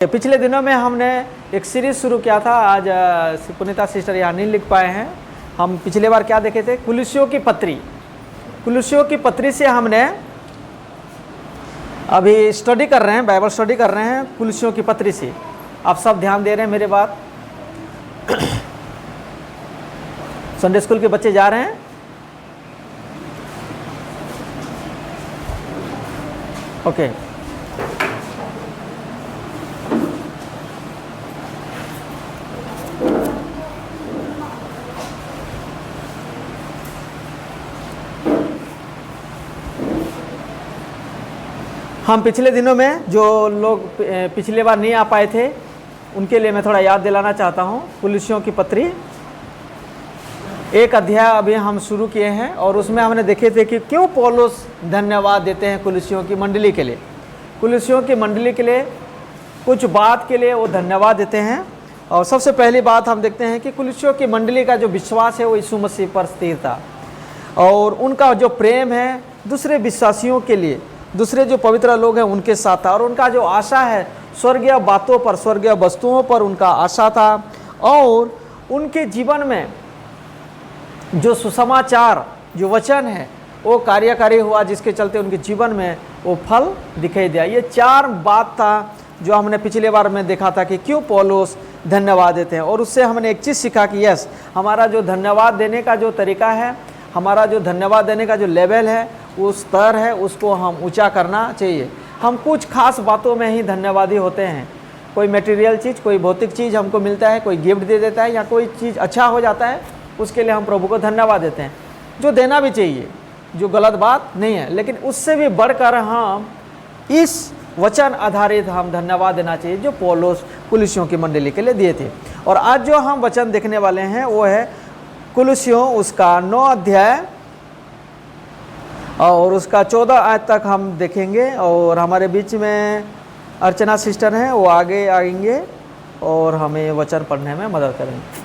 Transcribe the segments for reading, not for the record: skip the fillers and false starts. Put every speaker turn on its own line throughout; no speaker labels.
पिछले दिनों में हमने एक सीरीज शुरू किया था। आज पुनीता सिस्टर यहाँ नहीं लिख पाए हैं। हम पिछले बार क्या देखे थे? कुलुस्सियों की पत्री। कुलुस्सियों की पत्री से हमने अभी स्टडी कर रहे हैं, बाइबल स्टडी कर रहे हैं कुलुस्सियों की पत्री से। आप सब ध्यान दे रहे हैं मेरे बात? संडे स्कूल के बच्चे जा रहे हैं? ओके। हम पिछले दिनों में जो लोग पिछले बार नहीं आ पाए थे उनके लिए मैं थोड़ा याद दिलाना चाहता हूँ। कुलुस्सियों की पत्री एक अध्याय अभी हम शुरू किए हैं और उसमें हमने देखे थे कि क्यों पौलुस धन्यवाद देते हैं कुलुस्सियों की मंडली के लिए। कुलुस्सियों की मंडली के लिए कुछ बात के लिए वो धन्यवाद देते हैं। और सबसे पहली बात हम देखते हैं कि कुलुस्सियों की मंडली का जो विश्वास है वो यीशु मसीह पर स्थिर था और उनका जो प्रेम है दूसरे विश्वासियों के लिए, दूसरे जो पवित्र लोग हैं उनके साथ था और उनका जो आशा है स्वर्गीय बातों पर, स्वर्गीय वस्तुओं पर उनका आशा था। और उनके जीवन में जो सुसमाचार, जो वचन है वो कार्यकारी हुआ, जिसके चलते उनके जीवन में वो फल दिखाई दिया। ये चार बात था जो हमने पिछले बार में देखा था कि क्यों पौलुस धन्यवाद देते हैं। और उससे हमने एक चीज़ सीखा कि यस, हमारा जो धन्यवाद देने का जो तरीका है, हमारा जो धन्यवाद देने का जो लेवल है, वो स्तर है, उसको हम ऊंचा करना चाहिए। हम कुछ खास बातों में ही धन्यवादी होते हैं। कोई मटेरियल चीज़, कोई भौतिक चीज़ हमको मिलता है, कोई गिफ्ट दे देता है या कोई चीज़ अच्छा हो जाता है, उसके लिए हम प्रभु को धन्यवाद देते हैं, जो देना भी चाहिए, जो गलत बात नहीं है। लेकिन उससे भी बढ़कर हम इस वचन आधारित हम धन्यवाद देना चाहिए जो पौलुस कुलुस्सियों की मंडली के लिए दिए थे। और आज जो हम वचन देखने वाले हैं वो है कुलुस्सियों उसका 9 अध्याय और उसका 14 आयत तक हम देखेंगे। और हमारे बीच में अर्चना सिस्टर हैं, वो आगे आएंगे और हमें वचन पढ़ने में मदद करेंगे।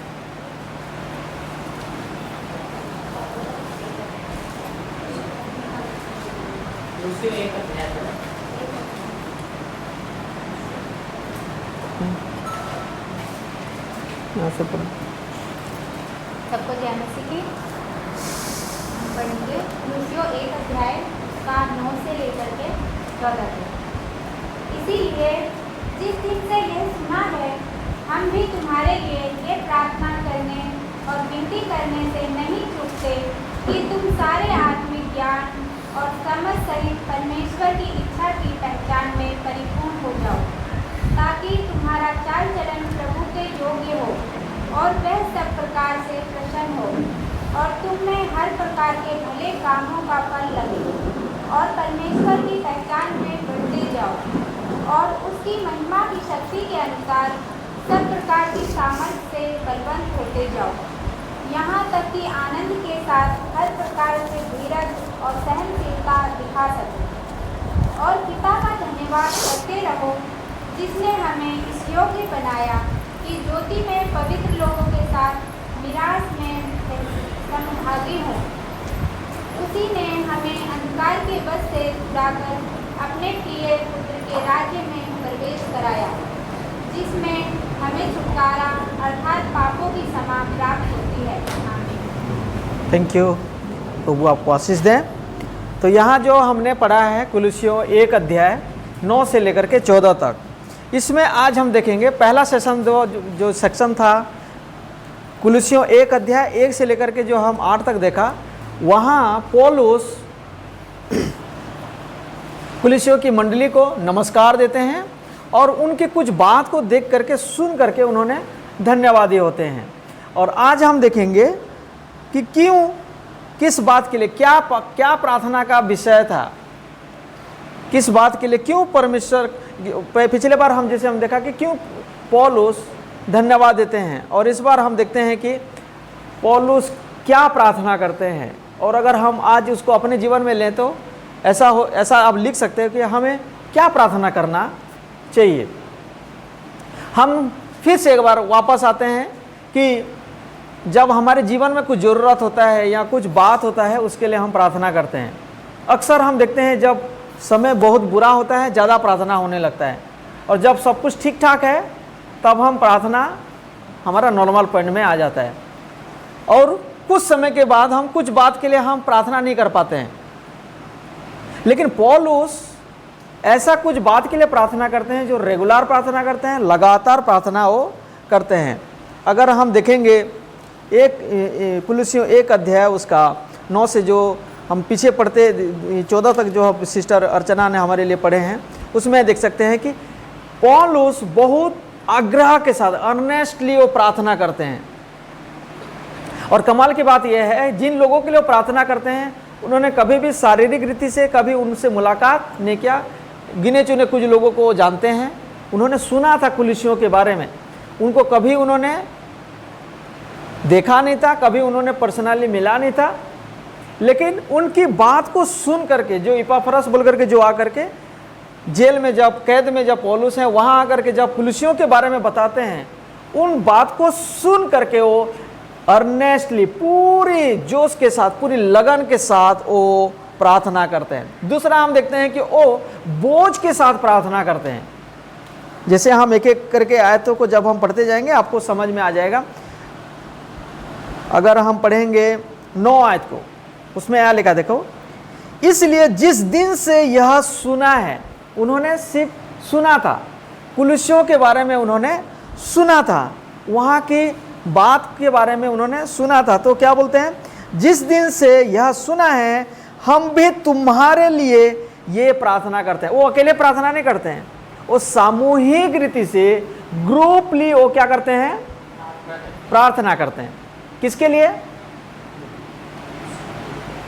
सबको ध्यान से की पढ़ेंगे। कुलुस्सियों 1 अध्याय का 9 से लेकर के 14 तक। इसीलिए जिस दिन से यह सुना है, हम भी तुम्हारे लिए ये प्रार्थना करने और विनती करने से नहीं चूकते कि तुम सारे आत्मिक ज्ञान और समझ सहित परमेश्वर की इच्छा की पहचान में परिपूर्ण हो जाओ, ताकि तुम्हारा चाल चलन प्रभु के योग्य हो और वह सब प्रकार से प्रसन्न हो और तुम में हर प्रकार के भले कामों का फल लगे और परमेश्वर की पहचान में बढ़ते जाओ और उसकी महिमा की शक्ति के अनुसार सब प्रकार की सामर्थ्य से बलवंत होते जाओ, यहाँ तक कि आनंद के साथ हर प्रकार से धीरज और सहनशीलता दिखा सको। और पिता का धन्यवाद करते रहो जिसने हमें इस योग्य बनाया कि ज्योति में पवित्र लोगों के साथ मिरास में समभागी हों। उसी ने हमें अंधकार के बस से छुड़ाकर अपने प्रिय पुत्र के राज्य में प्रवेश कराया, जिसमें हमें छुटकारा अर्थात पापों की क्षमा प्राप्त होती है। आमीन।
Thank you. प्रभु आपको आशीष दें। तो यहाँ जो हमने पढ़ा है कुलुस्सियों 1 अध्याय 9 से लेकर के 14 तक, इसमें आज हम देखेंगे पहला सेशन जो सेक्शन था कुलुस्सियों 1 अध्याय 1 से लेकर के जो हम 8 तक देखा, वहाँ पौलुस कुलुस्सियों की मंडली को नमस्कार देते हैं और उनके कुछ बात को देख करके, सुन करके उन्होंने धन्यवादी होते हैं। और आज हम देखेंगे कि क्यों, किस बात के लिए, क्या प्रार्थना का विषय था, किस बात के लिए, क्यों परमेश्वर। पिछले बार हम देखा कि क्यों पौलुस धन्यवाद देते हैं और इस बार हम देखते हैं कि पौलुस क्या प्रार्थना करते हैं। और अगर हम आज उसको अपने जीवन में लें तो ऐसा आप लिख सकते हैं कि हमें क्या प्रार्थना करना चाहिए। हम फिर से एक बार वापस आते हैं कि जब हमारे जीवन में कुछ ज़रूरत होता है या कुछ बात होता है, उसके लिए हम प्रार्थना करते हैं। अक्सर हम देखते हैं जब समय बहुत बुरा होता है, ज़्यादा प्रार्थना होने लगता है। और जब सब कुछ ठीक ठाक है तब हम प्रार्थना हमारा नॉर्मल पॉइंट में आ जाता है, और कुछ समय के बाद हम कुछ बात के लिए हम प्रार्थना नहीं कर पाते हैं। लेकिन पौलुस ऐसा कुछ बात के लिए प्रार्थना करते हैं जो रेगुलर प्रार्थना करते हैं, लगातार प्रार्थना वो करते हैं। अगर हम देखेंगे कुलुस्सियों 1 अध्याय उसका 9 से जो हम पीछे पढ़ते 14 तक जो सिस्टर अर्चना ने हमारे लिए पढ़े हैं, उसमें देख सकते हैं कि पौलुस बहुत आग्रह के साथ अर्नेस्टली वो प्रार्थना करते हैं। और कमाल की बात यह है, जिन लोगों के लिए वो प्रार्थना करते हैं उन्होंने कभी भी शारीरिक रीति से कभी उनसे मुलाकात नहीं किया। गिने चुने कुछ लोगों को जानते हैं, उन्होंने सुना था कुलुस्सियों के बारे में, उनको कभी उन्होंने देखा नहीं था, कभी उन्होंने पर्सनली मिला नहीं था, लेकिन उनकी बात को सुन करके, जो इपाफ्रस बोल करके जो आकर के जेल में जब कैद में जब पौलुस हैं वहाँ आकर के जब कुलुस्सियों के बारे में बताते हैं, उन बात को सुन करके वो अर्नेस्टली पूरी जोश के साथ पूरी लगन के साथ वो प्रार्थना करते हैं। दूसरा हम देखते हैं कि वो बोझ के साथ प्रार्थना करते हैं। जैसे हम एक एक करके आयतों को जब हम पढ़ते जाएंगे आपको समझ में आ जाएगा। अगर हम पढ़ेंगे 9 आयत को, उसमें यह लिखा देखो, इसलिए जिस दिन से यह सुना है, उन्होंने सिर्फ सुना था, कुलुस्सियों के बारे में उन्होंने सुना था, वहाँ की बात के बारे में उन्होंने सुना था। तो क्या बोलते हैं, जिस दिन से यह सुना है हम भी तुम्हारे लिए ये प्रार्थना करते हैं। वो अकेले प्रार्थना नहीं करते हैं, वो सामूहिक रीति से ग्रुपली वो क्या करते हैं, प्रार्थना करते हैं। किसके लिए?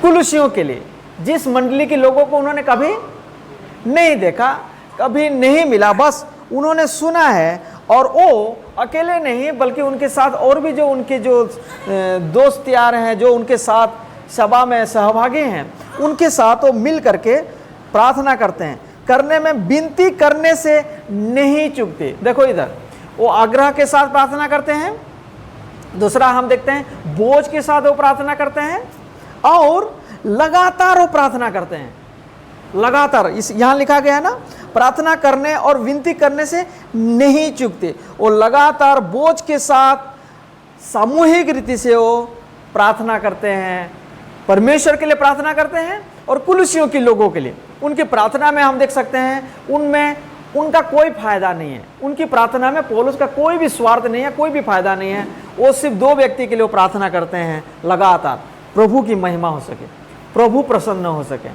कुलुस्सियों के लिए, जिस मंडली के लोगों को उन्होंने कभी नहीं देखा, कभी नहीं मिला, बस उन्होंने सुना है। और वो अकेले नहीं बल्कि उनके साथ और भी जो उनके जो दोस्त यार हैं, जो उनके साथ सभा में सहभागी हैं, उनके साथ वो मिल करके प्रार्थना करते हैं। करने में विनती करने से नहीं चूकते। देखो इधर वो आग्रह के साथ प्रार्थना करते हैं। दूसरा हम देखते हैं बोझ के साथ वो प्रार्थना करते हैं, और लगातार वो प्रार्थना करते हैं। लगातार इस यहाँ लिखा गया है ना, प्रार्थना करने और विनती करने से नहीं चूकते। वो लगातार बोझ के साथ सामूहिक रीति से वो प्रार्थना करते हैं, परमेश्वर के लिए प्रार्थना करते हैं और कुलुस्सियों के लोगों के लिए। उनकी प्रार्थना में हम देख सकते हैं उनमें उनका कोई फायदा नहीं है। उनकी प्रार्थना में पौलुस का कोई भी स्वार्थ नहीं है, कोई भी फायदा नहीं है। वो सिर्फ 2 व्यक्ति के लिए प्रार्थना करते हैं लगातार, प्रभु की महिमा हो सके, प्रभु प्रसन्न हो सके,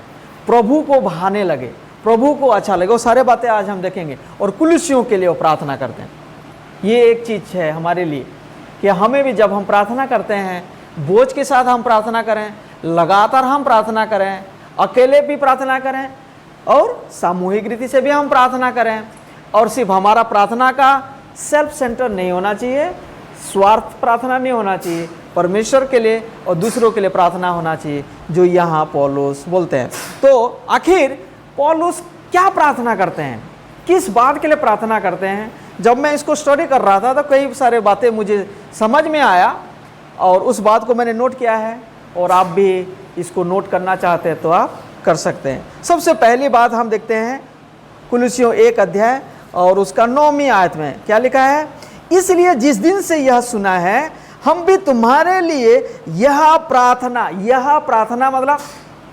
प्रभु को भाने लगे, प्रभु को अच्छा लगे। वो सारे बातें आज हम देखेंगे। और कुलुस्सियों के लिए वो प्रार्थना करते हैं। ये एक चीज़ है हमारे लिए कि हमें भी जब हम प्रार्थना करते हैं, बोझ के साथ हम प्रार्थना करें, लगातार हम प्रार्थना करें, अकेले भी प्रार्थना करें और सामूहिक रीति से भी हम प्रार्थना करें। और सिर्फ हमारा प्रार्थना का सेल्फ सेंटर नहीं होना चाहिए, स्वार्थ प्रार्थना नहीं होना चाहिए, परमेश्वर के लिए और दूसरों के लिए प्रार्थना होना चाहिए, जो यहाँ पौलुस बोलते हैं। तो आखिर पौलुस क्या प्रार्थना करते हैं, किस बात के लिए प्रार्थना करते हैं? जब मैं इसको स्टडी कर रहा था तो कई सारे बातें मुझे समझ में आया और उस बात को मैंने नोट किया है, और आप भी इसको नोट करना चाहते हैं तो आप कर सकते हैं। सबसे पहली बात हम देखते हैं कुलुस्सियों 1 अध्याय और उसका 9वीं आयत में क्या लिखा है, इसलिए जिस दिन से यह सुना है हम भी तुम्हारे लिए यह प्रार्थना मतलब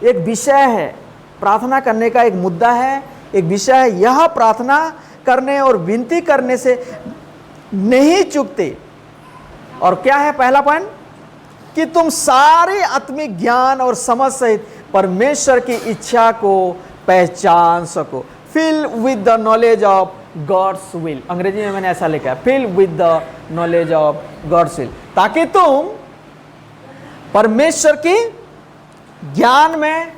एक विषय है, प्रार्थना करने का एक मुद्दा है, एक विषय है। यह प्रार्थना करने और विनती करने से नहीं चूकते। और क्या है पहला पॉइंट, कि तुम सारे आत्मिक ज्ञान और समझ सहित परमेश्वर की इच्छा को पहचान सको। Fill with the knowledge of God's will, अंग्रेजी में मैंने ऐसा लिखा है, fill with the knowledge of God's will, ताकि तुम परमेश्वर की ज्ञान में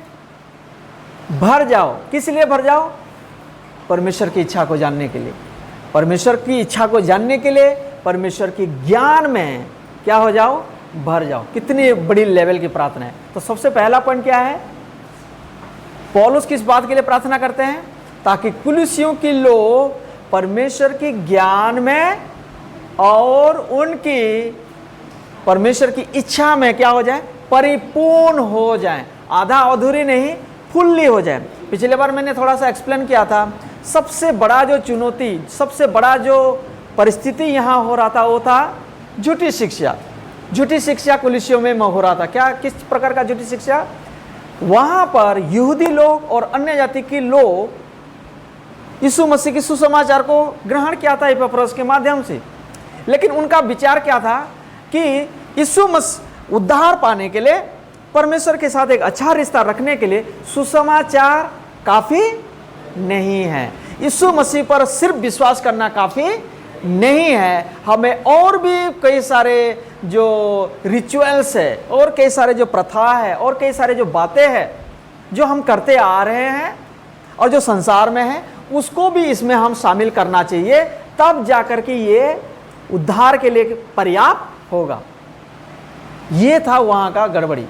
भर जाओ। किस लिए भर जाओ? परमेश्वर की इच्छा को जानने के लिए। परमेश्वर की इच्छा को जानने के लिए परमेश्वर की ज्ञान में क्या हो जाओ, भर जाओ। कितनी बड़ी लेवल की प्रार्थना है। तो सबसे पहला पॉइंट क्या है, पौलुस किस बात के लिए प्रार्थना करते हैं? ताकि कुलुस्सियों के लोग परमेश्वर की ज्ञान में और उनकी परमेश्वर की इच्छा में क्या हो जाए, परिपूर्ण हो जाए, आधा अधूरी नहीं, फुल्ली हो जाए। पिछले बार मैंने थोड़ा सा एक्सप्लेन किया था सबसे बड़ा जो चुनौती, सबसे बड़ा जो परिस्थिति यहाँ हो रहा था वो था झूठी शिक्षा। झूठी शिक्षा कुलीसियों में हो रहा था। क्या, किस प्रकार का झूठी शिक्षा? वहाँ पर यहूदी लोग और अन्य जाति के लोग यीशु मसीह के सुसमाचार को ग्रहण किया था एपफ्रोस के माध्यम से, लेकिन उनका विचार क्या था कि यीशु मसीह उद्धार पाने के लिए, परमेश्वर के साथ एक अच्छा रिश्ता रखने के लिए सुसमाचार काफ़ी नहीं है, यीशु मसीह पर सिर्फ विश्वास करना काफ़ी नहीं है, हमें और भी कई सारे जो रिचुअल्स है और कई सारे जो प्रथा है और कई सारे जो बातें हैं जो हम करते आ रहे हैं और जो संसार में है उसको भी इसमें हम शामिल करना चाहिए, तब जाकर के ये उद्धार के लिए पर्याप्त होगा। ये था वहाँ का गड़बड़ी।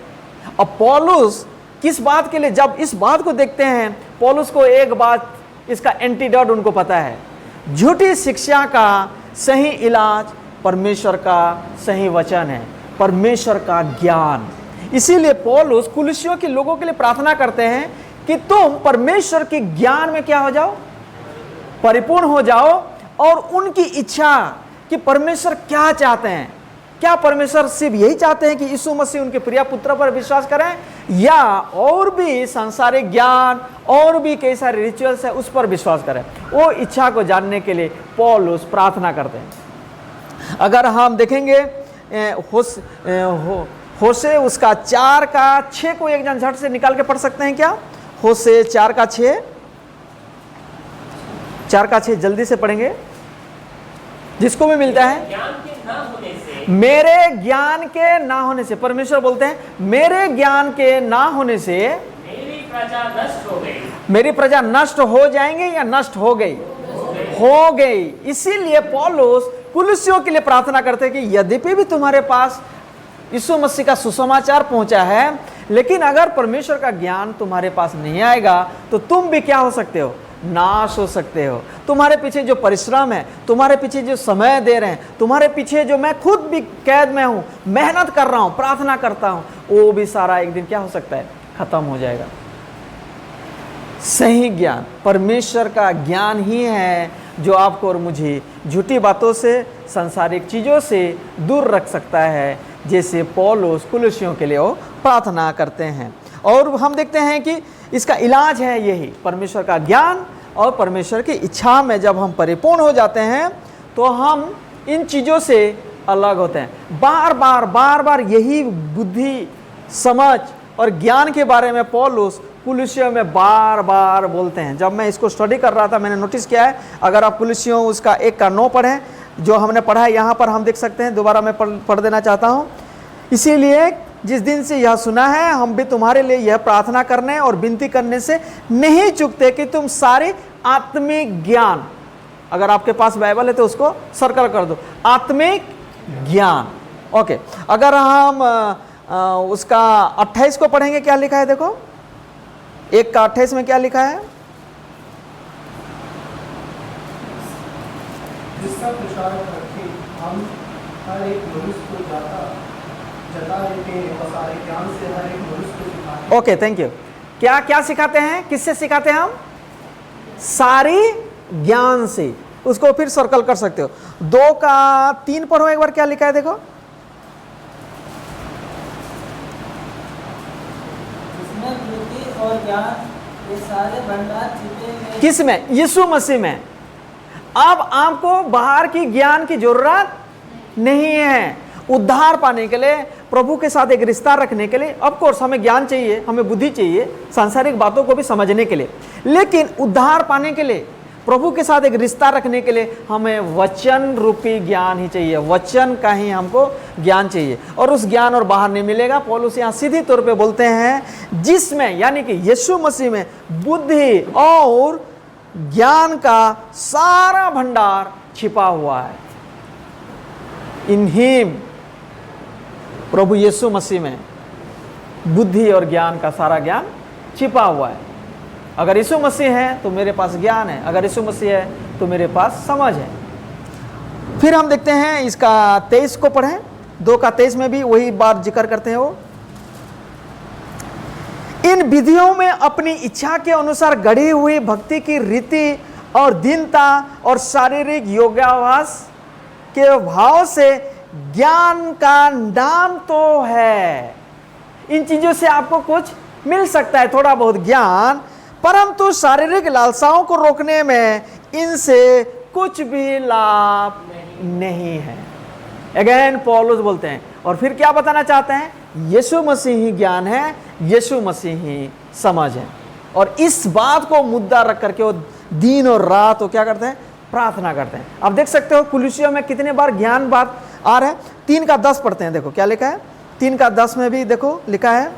अब पौलुस किस बात के लिए, जब इस बात को देखते हैं, पौलुस को एक बात, इसका एंटीडोट उनको पता है, झूठी शिक्षा का सही इलाज परमेश्वर का सही वचन है, परमेश्वर का ज्ञान। इसीलिए पौलुस कुलीसियों के लोगों के लिए प्रार्थना करते हैं कि तुम परमेश्वर के ज्ञान में क्या हो जाओ, परिपूर्ण हो जाओ, और उनकी इच्छा कि परमेश्वर क्या चाहते हैं। क्या परमेश्वर सिर्फ यही चाहते हैं कि यीशु मसीह उनके प्रिय पुत्र पर विश्वास करें, या और भी सांसारिक ज्ञान और भी कई सारे रिचुअल्स है उस पर विश्वास करें? वो इच्छा को जानने के लिए पौलुस प्रार्थना करते हैं। अगर हम देखेंगे होशे उसका 4:6 को एक जन झट से निकाल के पढ़ सकते हैं क्या? होशे 4:6, 4:6 जल्दी से पढ़ेंगे, जिसको भी मिलता है। मेरे ज्ञान के ना होने से, परमेश्वर बोलते हैं मेरे ज्ञान के ना होने से
मेरी प्रजा नष्ट हो गई।
मेरी प्रजा नष्ट हो जाएंगे या नष्ट हो गई? हो गई। इसीलिए पौलुस कुलीसियों के लिए प्रार्थना करते हैं कि यद्यपि भी तुम्हारे पास यीशु मसीह का सुसमाचार पहुंचा है, लेकिन अगर परमेश्वर का ज्ञान तुम्हारे पास नहीं आएगा तो तुम भी क्या हो सकते हो? नाश हो सकते हो। तुम्हारे पीछे जो परिश्रम है, तुम्हारे पीछे जो समय दे रहे हैं, तुम्हारे पीछे जो मैं खुद भी कैद में हूं, मेहनत कर रहा हूं, प्रार्थना करता हूं, वो भी सारा एक दिन क्या हो सकता है? खत्म हो जाएगा। सही ज्ञान परमेश्वर का ज्ञान ही है जो आपको और मुझे झूठी बातों से, सांसारिक चीज़ों से दूर रख सकता है, जैसे पौलुस कुलीसियों के लिए वो प्रार्थना करते हैं। और हम देखते हैं कि इसका इलाज है यही परमेश्वर का ज्ञान और परमेश्वर की इच्छा में जब हम परिपूर्ण हो जाते हैं तो हम इन चीज़ों से अलग होते हैं। बार बार यही बुद्धि, समझ और ज्ञान के बारे में पौलुस कुलीसियों में बार बार बोलते हैं। जब मैं इसको स्टडी कर रहा था मैंने नोटिस किया है, अगर आप कुलीसियों उसका 1:9 पढ़ें, जो हमने पढ़ा है यहाँ पर हम देख सकते हैं, दोबारा मैं पढ़ देना चाहता हूँ। इसीलिए जिस दिन से यह सुना है हम भी तुम्हारे लिए यह प्रार्थना करने और विनती करने से नहीं चूकते कि तुम सारे आत्मिक ज्ञान, अगर आपके पास बाइबल है तो उसको सर्कल कर दो, आत्मिक ज्ञान। ओके, अगर हम उसका 28 को पढ़ेंगे, क्या लिखा है देखो, 1:28 में क्या लिखा है?
जिसका प्रचार करके हम हर एक मनुष्य को जता देते हैं और सारे ज्ञान से हर एक मनुष्य को सिखाते हैं।
Okay, thank you. क्या क्या सिखाते हैं? किससे सिखाते हैं हम? सारी ज्ञान से। उसको फिर सर्कल कर सकते हो। 2:3 पढ़ो एक बार, क्या लिखा है देखो।
जिसमें बुद्धि और ज्ञान ये सारे भंडार छिपे हुए।
किस में? यीशु मसीह में। अब आपको बाहर की ज्ञान की जरूरत नहीं है। उद्धार पाने के लिए, प्रभु के साथ एक रिश्ता रखने के लिए ऑफ कोर्स हमें ज्ञान चाहिए, हमें बुद्धि चाहिए सांसारिक बातों को भी समझने के लिए, लेकिन उद्धार पाने के लिए, प्रभु के साथ एक रिश्ता रखने के लिए हमें वचन रूपी ज्ञान ही चाहिए। वचन का ही हमको ज्ञान चाहिए, और उस ज्ञान और बाहर नहीं मिलेगा। पौलुस यहाँ सीधी तौर पे बोलते हैं जिसमें, यानी कि यीशु मसीह में बुद्धि और ज्ञान का सारा भंडार छिपा हुआ है। इन हिम, प्रभु यीशु मसीह में बुद्धि और ज्ञान का सारा ज्ञान छिपा हुआ है। अगर यीशु मसीह है तो मेरे पास ज्ञान है, अगर यीशु मसीह है तो मेरे पास समझ है। फिर हम देखते हैं इसका 23 को पढ़ें, 2:23 में भी वही बात जिक्र करते हैं वो। इन विधियों में अपनी इच्छा के अनुसार गढ़ी हुई भक्ति की रीति और दीनता और शारीरिक योगाभ्यास के भाव से ज्ञान का नाम तो है। इन चीजों से आपको कुछ मिल सकता है, थोड़ा बहुत ज्ञान, परंतु शारीरिक लालसाओं को रोकने में इनसे कुछ भी लाभ नहीं है। अगेन पौलुस बोलते हैं, और फिर क्या बताना चाहते हैं? यीशु मसीह ही ज्ञान है, यीशु मसीह ही समझ है। और इस बात को मुद्दा रख करके वो दिन और रात वो क्या करते हैं? प्रार्थना करते हैं। आप देख सकते हो कुलुसियों में कितने बार ज्ञान बात आ रहा है। 3:10 पढ़ते हैं, देखो क्या लिखा है। 3:10 में भी देखो लिखा है,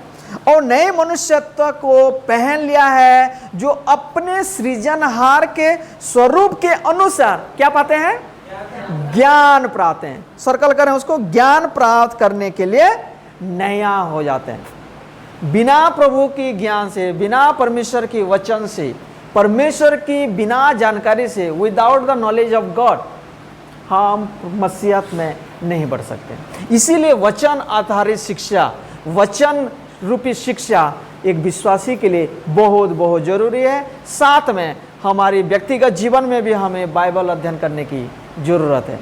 और नए मनुष्यत्व को पहन लिया है, जो अपने सृजनहार के स्वरूप के अनुसार क्या पाते हैं? ज्ञान प्राप्त हैं। सर्कल करें उसको, ज्ञान प्राप्त करने के लिए नया हो जाते हैं। बिना प्रभु की ज्ञान से, बिना परमेश्वर की वचन से, परमेश्वर की बिना जानकारी से, without the knowledge of God, हम मसीहत में नहीं बढ़ सकते। इसीलिए वचन आधारित शिक्षा, वचन रूपी शिक्षा एक विश्वासी के लिए बहुत बहुत जरूरी है। साथ में हमारी व्यक्तिगत जीवन में भी हमें बाइबल अध्ययन करने की जरूरत है।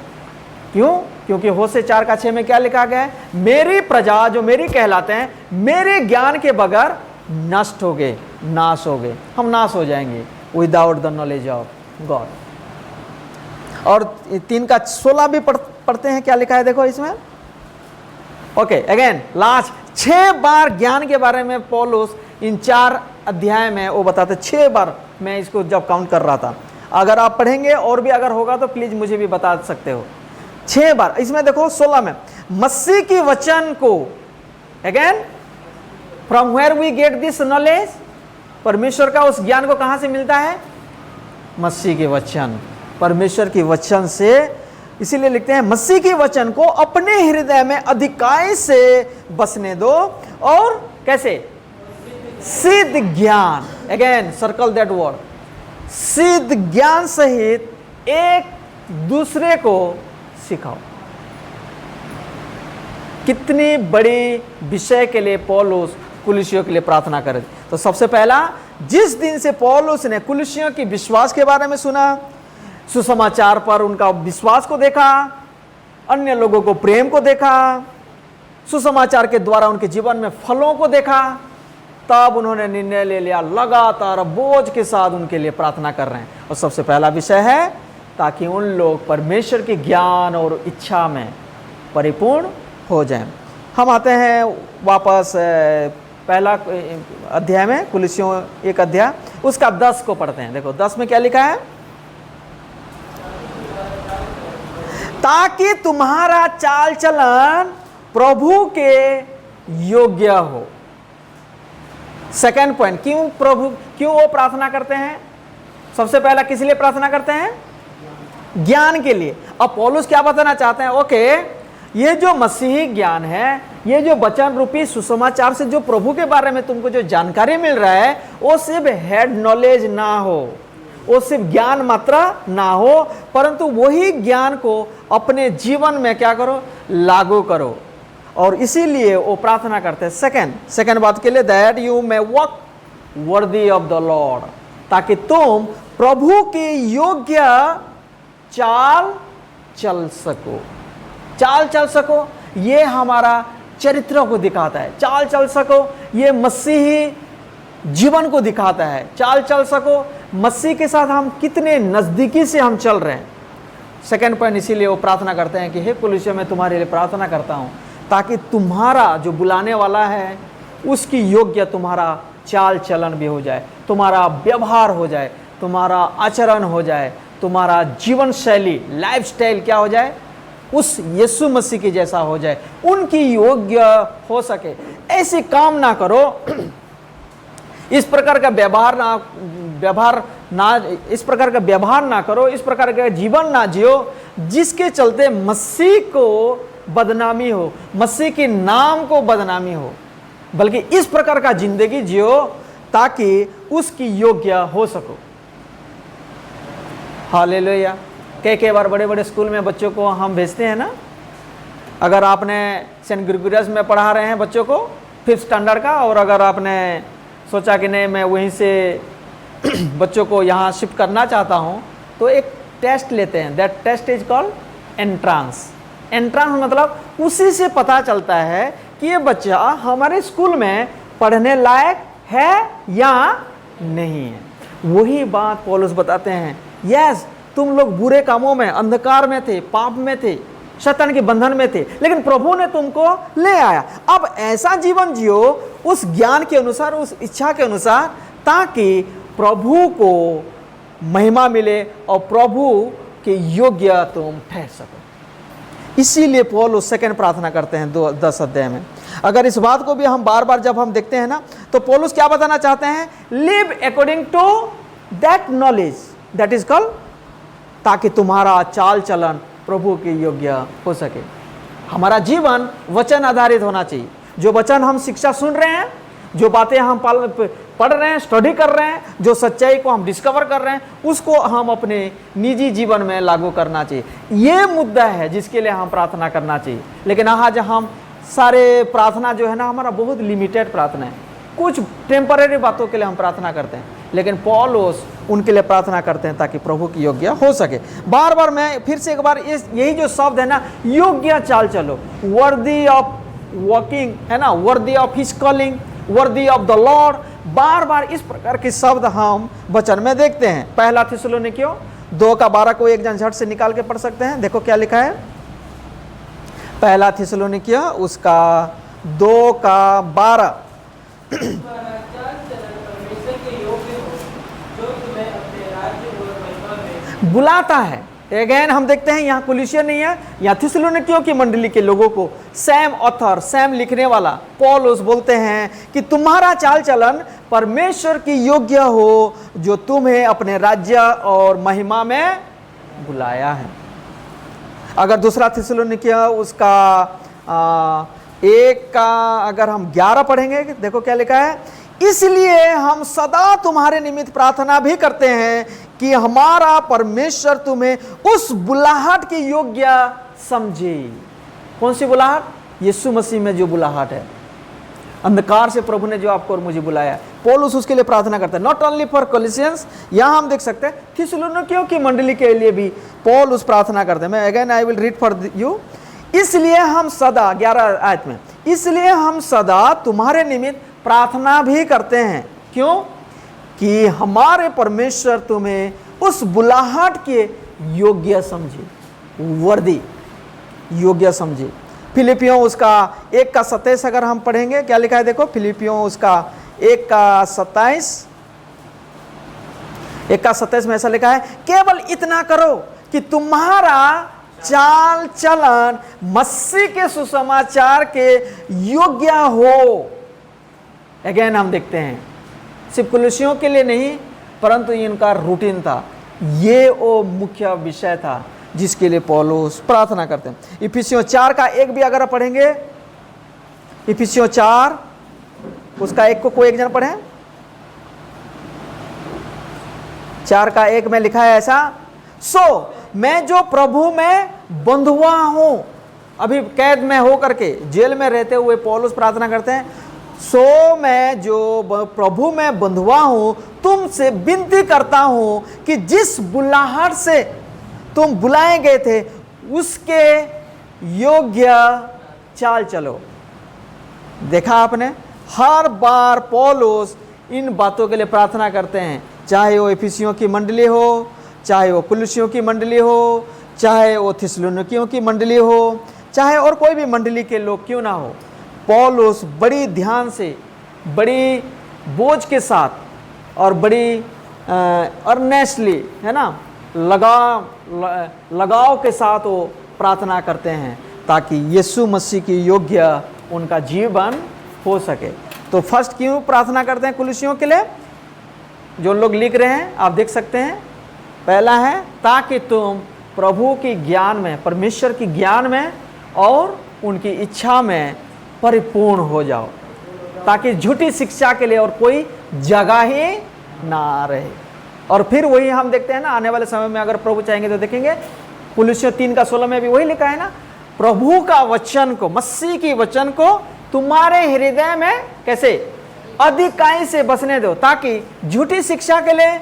क्यों? क्योंकि होशे 4:6 में क्या लिखा गया है? मेरी प्रजा, जो मेरी कहलाते हैं, मेरे ज्ञान के बगैर नष्ट हो गए, नाश हो गए। हम नाश हो जाएंगे without the knowledge of God. और 3:16 भी पढ़ते हैं, क्या लिखा है देखो इसमें। ओके, अगेन लास्ट 6 बार ज्ञान के बारे में पौलुस इन 4 अध्याय में वो बताते। 6 बार मैं इसको जब काउंट कर रहा था, अगर आप पढ़ेंगे और भी अगर होगा तो प्लीज मुझे भी बता सकते हो। 6 बार इसमें देखो। 16 में मसीह की वचन को, again from where we get this knowledge, परमेश्वर का उस ज्ञान को कहां से मिलता है? मसीह के वचन, परमेश्वर की वचन से। इसीलिए लिखते हैं, मसीह की वचन को अपने हृदय में अधिकाई से बसने दो, और कैसे? सिद्ध ज्ञान, अगेन सर्कल दैट वर्ड, सिद्ध ज्ञान सहित एक दूसरे को सिखाओ। कितनी बड़ी विषय के लिए पौलुस कुलुसियों के लिए प्रार्थना करे। तो सबसे पहला, जिस दिन से पौलुस ने कुलुसियों की विश्वास के बारे में सुना, सुसमाचार पर उनका विश्वास को देखा, अन्य लोगों को प्रेम को देखा, सुसमाचार के द्वारा उनके जीवन में फलों को देखा, तब उन्होंने निर्णय ले लिया, लगातार बोझ के साथ उनके लिए प्रार्थना कर रहे हैं। और सबसे पहला विषय है ताकि उन लोग परमेश्वर के ज्ञान और इच्छा में परिपूर्ण हो जाएं। हम आते हैं वापस पहला अध्याय में, कुलुसियों 1 अध्याय, उसका 10 को पढ़ते हैं। देखो 10 में क्या लिखा है? ताकि तुम्हारा चाल चलन प्रभु के योग्य हो। सेकंड पॉइंट, क्यों वो प्रार्थना करते हैं? सबसे पहला किस लिए प्रार्थना करते हैं? ज्ञान के लिए। अब पौलुस क्या बताना चाहते हैं? ओके, ये जो मसीही ज्ञान है, ये जो वचन रूपी सुसमाचार से जो प्रभु के बारे में तुमको जो जानकारी मिल रहा है, वो सिर्फ हेड नॉलेज ना हो, वो सिर्फ ज्ञान मात्र ना हो, परंतु वही ज्ञान को अपने जीवन में क्या करो? लागू करो। और इसीलिए वो प्रार्थना करते हैं सेकंड बात के लिए, दैट यू मे वॉक वर्दी ऑफ द लॉर्ड, ताकि तुम प्रभु के योग्य चाल चल सको। ये हमारा चरित्र को दिखाता है। चाल चल सको, ये मसीही जीवन को दिखाता है। चाल चल सको, मसीह के साथ हम कितने नजदीकी से हम चल रहे हैं। सेकंड पॉइंट, इसीलिए वो प्रार्थना करते हैं कि हे कुलुसियों, मैं तुम्हारे लिए प्रार्थना करता हूं ताकि तुम्हारा जो बुलाने वाला है उसकी योग्य तुम्हारा चाल चलन भी हो जाए, तुम्हारा व्यवहार हो जाए, तुम्हारा आचरण हो जाए, तुम्हारा जीवन शैली, लाइफ स्टाइल क्या हो जाए? उस यीशु मसीह के जैसा हो जाए, उनकी योग्य हो सके। ऐसे काम ना करो, इस प्रकार का व्यवहार ना करो, इस प्रकार का जीवन ना जियो जिसके चलते मसीह को बदनामी हो, मसीह के नाम को बदनामी हो, बल्कि इस प्रकार का जिंदगी जियो ताकि उसकी योग्य हो सको। हालेलुया। कई बार बड़े बड़े स्कूल में बच्चों को हम भेजते हैं ना, अगर आपने सेंट ग्रेगोरियस में पढ़ा रहे हैं बच्चों को 5th स्टैंडर्ड का, और अगर आपने सोचा कि नहीं मैं वहीं से बच्चों को यहाँ शिफ्ट करना चाहता हूँ तो एक टेस्ट लेते हैं, that test is called entrance. Entrance मतलब उसी से पता चलता है कि ये बच्चा हमारे स्कूल में पढ़ने लायक है या नहीं है। वही बात पौलुस बताते हैं, यस तुम लोग बुरे कामों में, अंधकार में थे, पाप में थे, शैतान के बंधन में थे, लेकिन प्रभु ने तुमको ले आया। अब ऐसा जीवन जियो उस ज्ञान के अनुसार, उस इच्छा के अनुसार, ताकि प्रभु को महिमा मिले और प्रभु के योग्य तुम ठहर सको। इसीलिए पौलुस सेकंड प्रार्थना करते हैं 10 अध्याय में। अगर इस बात को भी हम बार बार जब हम देखते हैं ना, तो पौलुस क्या बताना चाहते हैं, live according to that knowledge that is called, ताकि तुम्हारा चाल चलन प्रभु के योग्य हो सके। हमारा जीवन वचन आधारित होना चाहिए। जो वचन हम शिक्षा सुन रहे हैं, जो बातें हम पढ़ रहे हैं, स्टडी कर रहे हैं, जो सच्चाई को हम डिस्कवर कर रहे हैं, उसको हम अपने निजी जीवन में लागू करना चाहिए। ये मुद्दा है जिसके लिए हम प्रार्थना करना चाहिए। लेकिन आज हम सारे प्रार्थना जो है ना, हमारा बहुत लिमिटेड प्रार्थना है। कुछ टेम्पररी बातों के लिए हम प्रार्थना करते हैं, लेकिन पौलुस उनके लिए प्रार्थना करते हैं ताकि प्रभु की योग्य हो सके। बार बार मैं फिर से एक बार यही जो शब्द है ना, योग्य चाल चलो, वर्दी ऑफ वॉकिंग है ना, worthy of his calling, worthy of the Lord, बार बार इस प्रकार के शब्द हम वचन में देखते हैं। पहला थिस्सलुनीकियों 2:12 को एक जन झट से निकाल के पढ़ सकते हैं। देखो क्या लिखा है, पहला थिस्सलुनीकियों उसका 2:12। बुलाता है। अगेन हम देखते हैं यहाँ कुलिसियन नहीं है, यहाँ थिस्सलुनीकियों की मंडली के लोगों को सैम ऑथर, सैम लिखने वाला पौलुस बोलते हैं कि तुम्हारा चाल चलन परमेश्वर की योग्य हो, जो तुम्हें अपने राज्य और महिमा में बुलाया है। अगर दूसरा थिस्सलुनीकियों उसका 1 का अगर हम 11 पढ़ेंगे, देखो क्या लिखा है, इसलिए हम सदा तुम्हारे निमित्त प्रार्थना भी करते हैं कि हमारा परमेश्वर तुम्हें उस बुलाहट की योग्य समझे। कौन सी बुलाहट? यीशु मसीह में जो बुलाहट है, अंधकार से प्रभु ने जो आपको और मुझे बुलाया, पौलुस उसके लिए प्रार्थना करता है। नॉट ओनली फॉर कोलिसियंस, यहाँ हम देख सकते हैं थिस्सलुनीकियों की मंडली के लिए भी पौलुस प्रार्थना करते हैं। मैं again I will read for you. इसलिए हम सदा, 11 आयत में, इसलिए हम सदा तुम्हारे निमित्त प्रार्थना भी करते हैं। क्यों? कि हमारे परमेश्वर तुम्हें उस बुलाहट के योग्य समझे, वर्दी, योग्य समझे। फिलिपियों उसका 1:27 अगर हम पढ़ेंगे, क्या लिखा है देखो, फिलिपियों उसका 1:27, 1:27 में ऐसा लिखा है, केवल इतना करो कि तुम्हारा चाल चलन मसीह के सुसमाचार के योग्य हो। अगेन हम देखते हैं सिर्फ कुलिसियों के लिए नहीं, परंतु इनका रूटीन था। ये वो मुख्य विषय था जिसके लिए पौलुस प्रार्थना करते हैं। इफिसियों 4:1 भी अगर पढ़ेंगे, इफिसियों 4 उसका 1 को कोई एक जन पढ़े। 4:1 में लिखा है ऐसा, सो मैं जो प्रभु में बंधुआ हूं, अभी कैद में हो करके जेल में रहते हुए पौलुस प्रार्थना करते हैं, सो मैं जो प्रभु में बंधुआ हूं, तुमसे विनती करता हूं कि जिस बुलाहट से तुम बुलाए गए थे उसके योग्य चाल चलो। देखा आपने, हर बार पौलुस इन बातों के लिए प्रार्थना करते हैं, चाहे वो इफिसियों की मंडली हो, चाहे वो कुलिसियों की मंडली हो, चाहे वो थिस्सलुनीकियों की मंडली हो, चाहे और कोई भी मंडली के लोग क्यों ना हो। पौलुस बड़ी ध्यान से, बड़ी बोझ के साथ और बड़ी अर्नेस्टली, है ना, लगाव के साथ वो प्रार्थना करते हैं ताकि यीशु मसीह की योग्य उनका जीवन हो सके। तो फर्स्ट क्यों प्रार्थना करते हैं कुलिसियों के लिए? जो लोग लिख रहे हैं आप देख सकते हैं, पहला है ताकि तुम प्रभु की ज्ञान में, परमेश्वर की ज्ञान में और उनकी इच्छा में परिपूर्ण हो जाओ, ताकि झूठी शिक्षा के लिए और कोई जगह ही ना रहे। और फिर वही हम देखते हैं ना, आने वाले समय में अगर प्रभु चाहेंगे तो देखेंगे, कुलिसियों 3:16 में भी वही लिखा है ना, प्रभु का वचन को, मसीह की वचन को तुम्हारे हृदय में कैसे अधिकाई से बचने दो, ताकि झूठी शिक्षा के लिए,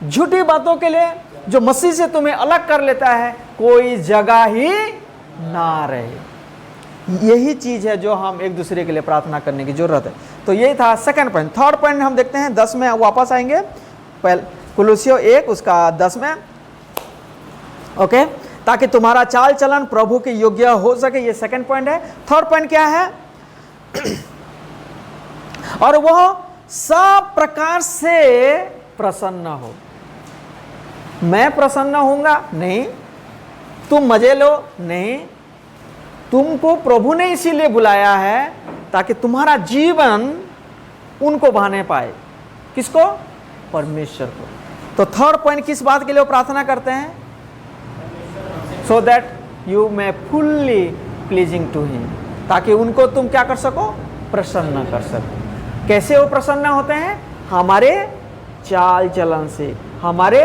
झूठी बातों के लिए जो मसीह से तुम्हें अलग कर लेता है, कोई जगह ही ना रहे। यही चीज है जो हम एक दूसरे के लिए प्रार्थना करने की जरूरत है। तो यही था सेकंड पॉइंट। थर्ड पॉइंट हम देखते हैं 10 में वापस आएंगे, कुलुस्सियों 1 उसका 10 में। ओके, ताकि तुम्हारा चाल चलन प्रभु के योग्य हो सके, ये सेकंड पॉइंट है। थर्ड पॉइंट क्या है? और वह सब प्रकार से प्रसन्न हो। मैं प्रसन्न होऊंगा? नहीं। तुम मजे लो? नहीं। तुमको प्रभु ने इसीलिए बुलाया है ताकि तुम्हारा जीवन उनको भाने पाए। किसको? परमेश्वर को। तो थर्ड पॉइंट किस बात के लिए वो प्रार्थना करते हैं? So that you may fully pleasing to him, ताकि उनको तुम क्या कर सको? प्रसन्न कर सको। कैसे वो प्रसन्न होते हैं? हमारे चाल चलन से, हमारे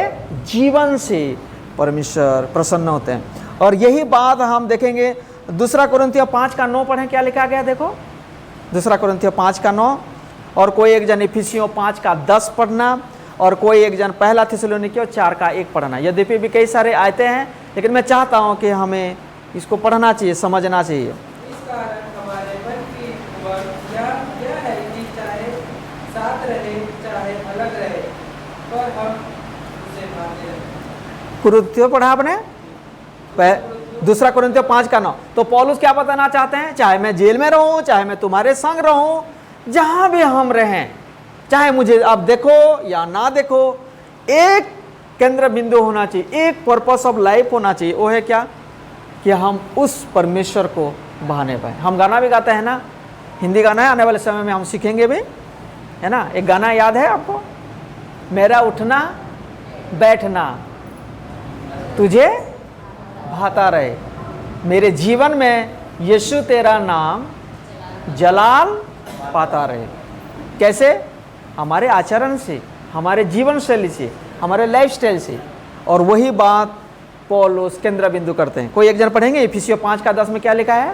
जीवन से परमेश्वर प्रसन्न होते हैं। और यही बात हम देखेंगे 2 कुरिन्थियों 5 का 9 पढ़ें, क्या लिखा गया देखो। 2 कुरिन्थियों 5 का 9, और कोई एक जन इफिसियों 5 का 10 पढ़ना, और कोई एक जन पहला थिस्सलुनीकियों 4 का 1 पढ़ना। यद्यपि भी कई सारे आयते हैं, लेकिन मैं चाहता हूं कि हमें इसको पढ़ना चाहिए, समझना चाहिए।
इस कारण हमारे मन की उमंग यह है कि चाहे साथ रहे चाहे अलग रहे, पर हम उसे मानते हैं।
कुरिन्थियों पढ़ा आपने? 2 कुरिन्थियों 5 का 9। तो पौलुस क्या बताना चाहते हैं? चाहे मैं जेल में रहूं, चाहे मैं तुम्हारे संग रहूं, जहां भी हम रहें, चाहे मुझे आप देखो या ना देखो, एक केंद्र बिंदु होना चाहिए, एक पर्पस ऑफ लाइफ होना चाहिए। वो है क्या? कि हम उस परमेश्वर को बहाने पाए। हम गाना भी गाते हैं ना, हिंदी गाना है, आने वाले समय में हम सीखेंगे भी, है ना। एक गाना याद है आपको? मेरा उठना बैठना तुझे भाता रहे, मेरे जीवन में यीशु तेरा नाम जलाल पाता रहे। कैसे? हमारे आचरण से, हमारे जीवन शैली से, हमारे लाइफस्टाइल से। और वही बात पौलुस केंद्र बिंदु करते हैं। कोई एक जन पढ़ेंगे इफिसियों 5 का 10 में क्या लिखा है?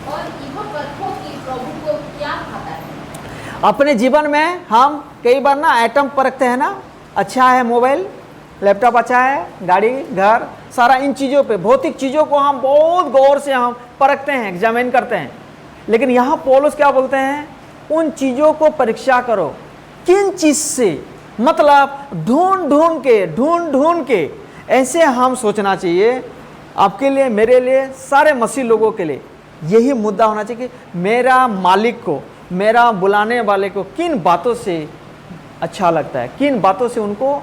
और इहो परखो कि प्रभु को क्या खाता है।
अपने जीवन में हम कई बार ना आइटम परखते हैं ना, अच्छा है मोबाइल, लैपटॉप अच्छा है, गाड़ी, घर, सारा इन चीज़ों पे, भौतिक चीज़ों को हम बहुत गौर से हम परखते हैं, एग्जामिन करते हैं। लेकिन यहाँ पौलुस क्या बोलते हैं? उन चीज़ों को परीक्षा करो। किन चीज़ से? मतलब ढूंढ ढूंढ के ऐसे हम सोचना चाहिए। आपके लिए, मेरे लिए, सारे मसीह लोगों के लिए यही मुद्दा होना चाहिए कि मेरा मालिक को, मेरा बुलाने वाले को किन बातों से अच्छा लगता है, किन बातों से उनको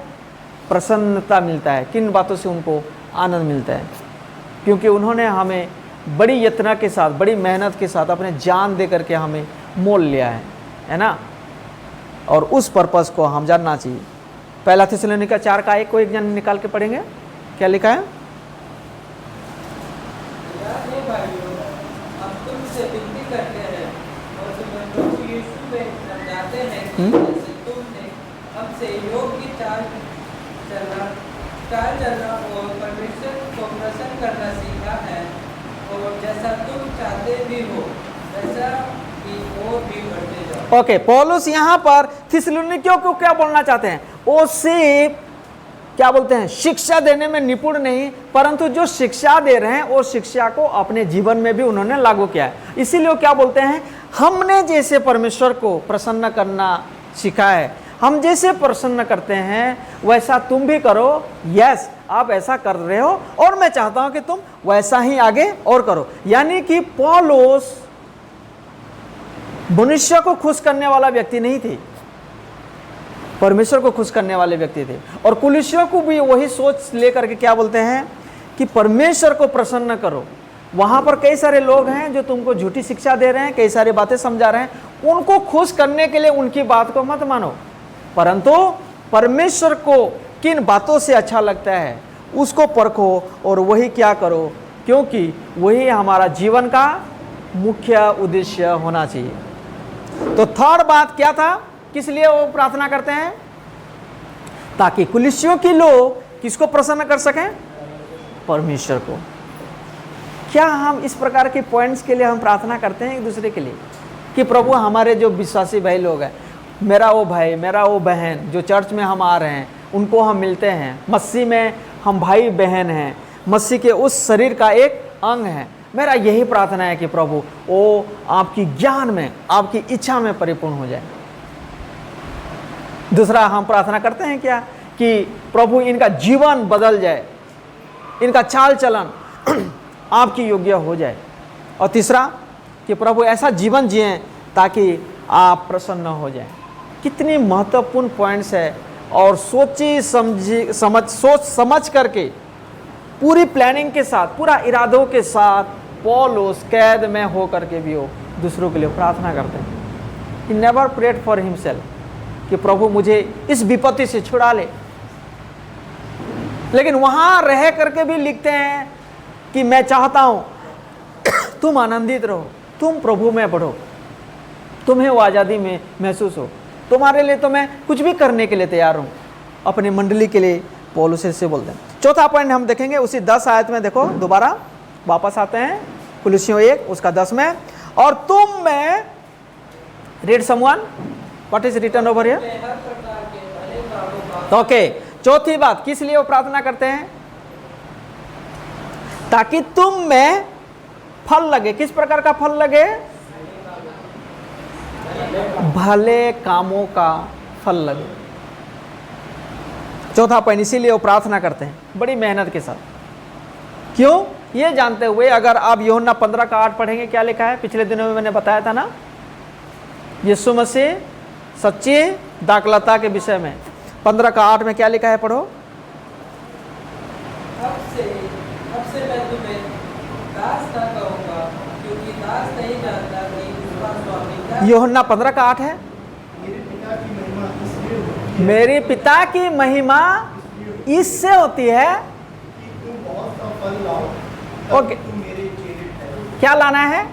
प्रसन्नता मिलता है, किन बातों से उनको आनंद मिलता है। क्योंकि उन्होंने हमें बड़ी यत्न के साथ, बड़ी मेहनत के साथ अपने जान दे करके हमें मोल लिया है ना। और उस पर्पस को हम जानना चाहिए। पहला थिस्सलुनीकियों 4 का 1 को एक जन निकाल के पढ़ेंगे, क्या लिखा है?
हे भाइयों, हम तुमसे विनती करते हैं और तुम्हें प्रभु यीशु में समझाते हैं कि जैसे तुमने हमसे योग्य चाल चलना और परमेश्वर को प्रसन्न करना सीखा है, और जैसा तुम चाहते भी हो वैसा ही और भी बढ़ते जाओ।
ओके, पौलुस यहाँ पर थिस्सलुनीकियों को क्या बोलना चाहते हैं? वो सिर्फ क्या बोलते हैं, शिक्षा देने में निपुण नहीं, परंतु जो शिक्षा दे रहे हैं वो शिक्षा को अपने जीवन में भी उन्होंने लागू किया है। इसीलिए वो क्या बोलते हैं? हमने जैसे परमेश्वर को प्रसन्न करना सीखा है, हम जैसे प्रसन्न करते हैं वैसा तुम भी करो। यस, आप ऐसा कर रहे हो और मैं चाहता हूं कि तुम वैसा ही आगे और करो। यानी कि पौलुस मनुष्य को खुश करने वाला व्यक्ति नहीं थे, परमेश्वर को खुश करने वाले व्यक्ति थे। और कुलिसियों को भी वही सोच लेकर के क्या बोलते हैं कि परमेश्वर को प्रसन्न करो। वहां पर कई सारे लोग हैं जो तुमको झूठी शिक्षा दे रहे हैं, कई सारी बातें समझा रहे हैं, उनको खुश करने के लिए उनकी बात को मत मानो, परंतु परमेश्वर को किन बातों से अच्छा लगता है उसको परखो और वही क्या करो, क्योंकि वही हमारा जीवन का मुख्य उद्देश्य होना चाहिए। तो थर्ड बात क्या था, किस लिए वो प्रार्थना करते हैं? ताकि कुलिसियों के लोग किसको प्रसन्न कर सकें? परमेश्वर को। क्या हम इस प्रकार के पॉइंट्स के लिए हम प्रार्थना करते हैं एक दूसरे के लिए कि प्रभु हमारे जो विश्वासी भाई लोग हैं, मेरा वो भाई, मेरा वो बहन जो चर्च में हम आ रहे हैं, उनको हम मिलते हैं, मसीह में हम भाई बहन हैं, मसीह के उस शरीर का एक अंग है। मेरा यही प्रार्थना है कि प्रभु वो आपकी ज्ञान में, आपकी इच्छा में परिपूर्ण हो जाए। दूसरा, हम प्रार्थना करते हैं क्या कि प्रभु इनका जीवन बदल जाए, इनका चाल चलन आपकी योग्य हो जाए। और तीसरा कि प्रभु ऐसा जीवन जिएं ताकि आप प्रसन्न हो जाएं। कितनी महत्वपूर्ण पॉइंट्स है, और सोच समझ करके पूरी प्लानिंग के साथ, पूरा इरादों के साथ पौलुस कैद में हो करके भी वो दूसरों के लिए प्रार्थना करते हैं। He never prayed for himself कि प्रभु मुझे इस विपत्ति से छुड़ा ले, लेकिन वहां रह करके भी लिखते हैं कि मैं चाहता हूं तुम आनंदित रहो, तुम प्रभु में बढ़ो, तुम्हें वो आज़ादी में महसूस हो, तुम्हारे लिए तो मैं कुछ भी करने के लिए तैयार हूँ। अपनी मंडली के लिए पौलुस से बोलते हैं। चौथा पॉइंट हम देखेंगे उसी 10 आयत में। देखो दोबारा वापस आते हैं कुलुस्सियों 1 उसका 10 में। और तुम में, read someone, what is written over here?
हर प्रकार के भले कामों का
ओके, चौथी बात किस लिए वो प्रार्थना करते हैं? ताकि तुम में फल लगे। किस प्रकार का फल लगे? भले कामों का फल लगे। चौथा पॉइंट, इसीलिए वो प्रार्थना करते हैं बड़ी मेहनत के साथ। क्यों? ये जानते हुए, अगर आप यूहन्ना 15 का 8 पढ़ेंगे, क्या लिखा है? पिछले दिनों में मैंने बताया था ना, यीशु मसीह सच्ची दाखलता के विषय में 15 का 8 में क्या लिखा है? पढ़ो।
अब से मैं तुम्हें दास ना कहूँगा, क्योंकि दास नहीं जानता कि उसका स्वामी क्या।
यूहन्ना 15 का 8 है। मेरे पिता की महिमा इससे होती है। ओके, क्या लाना है?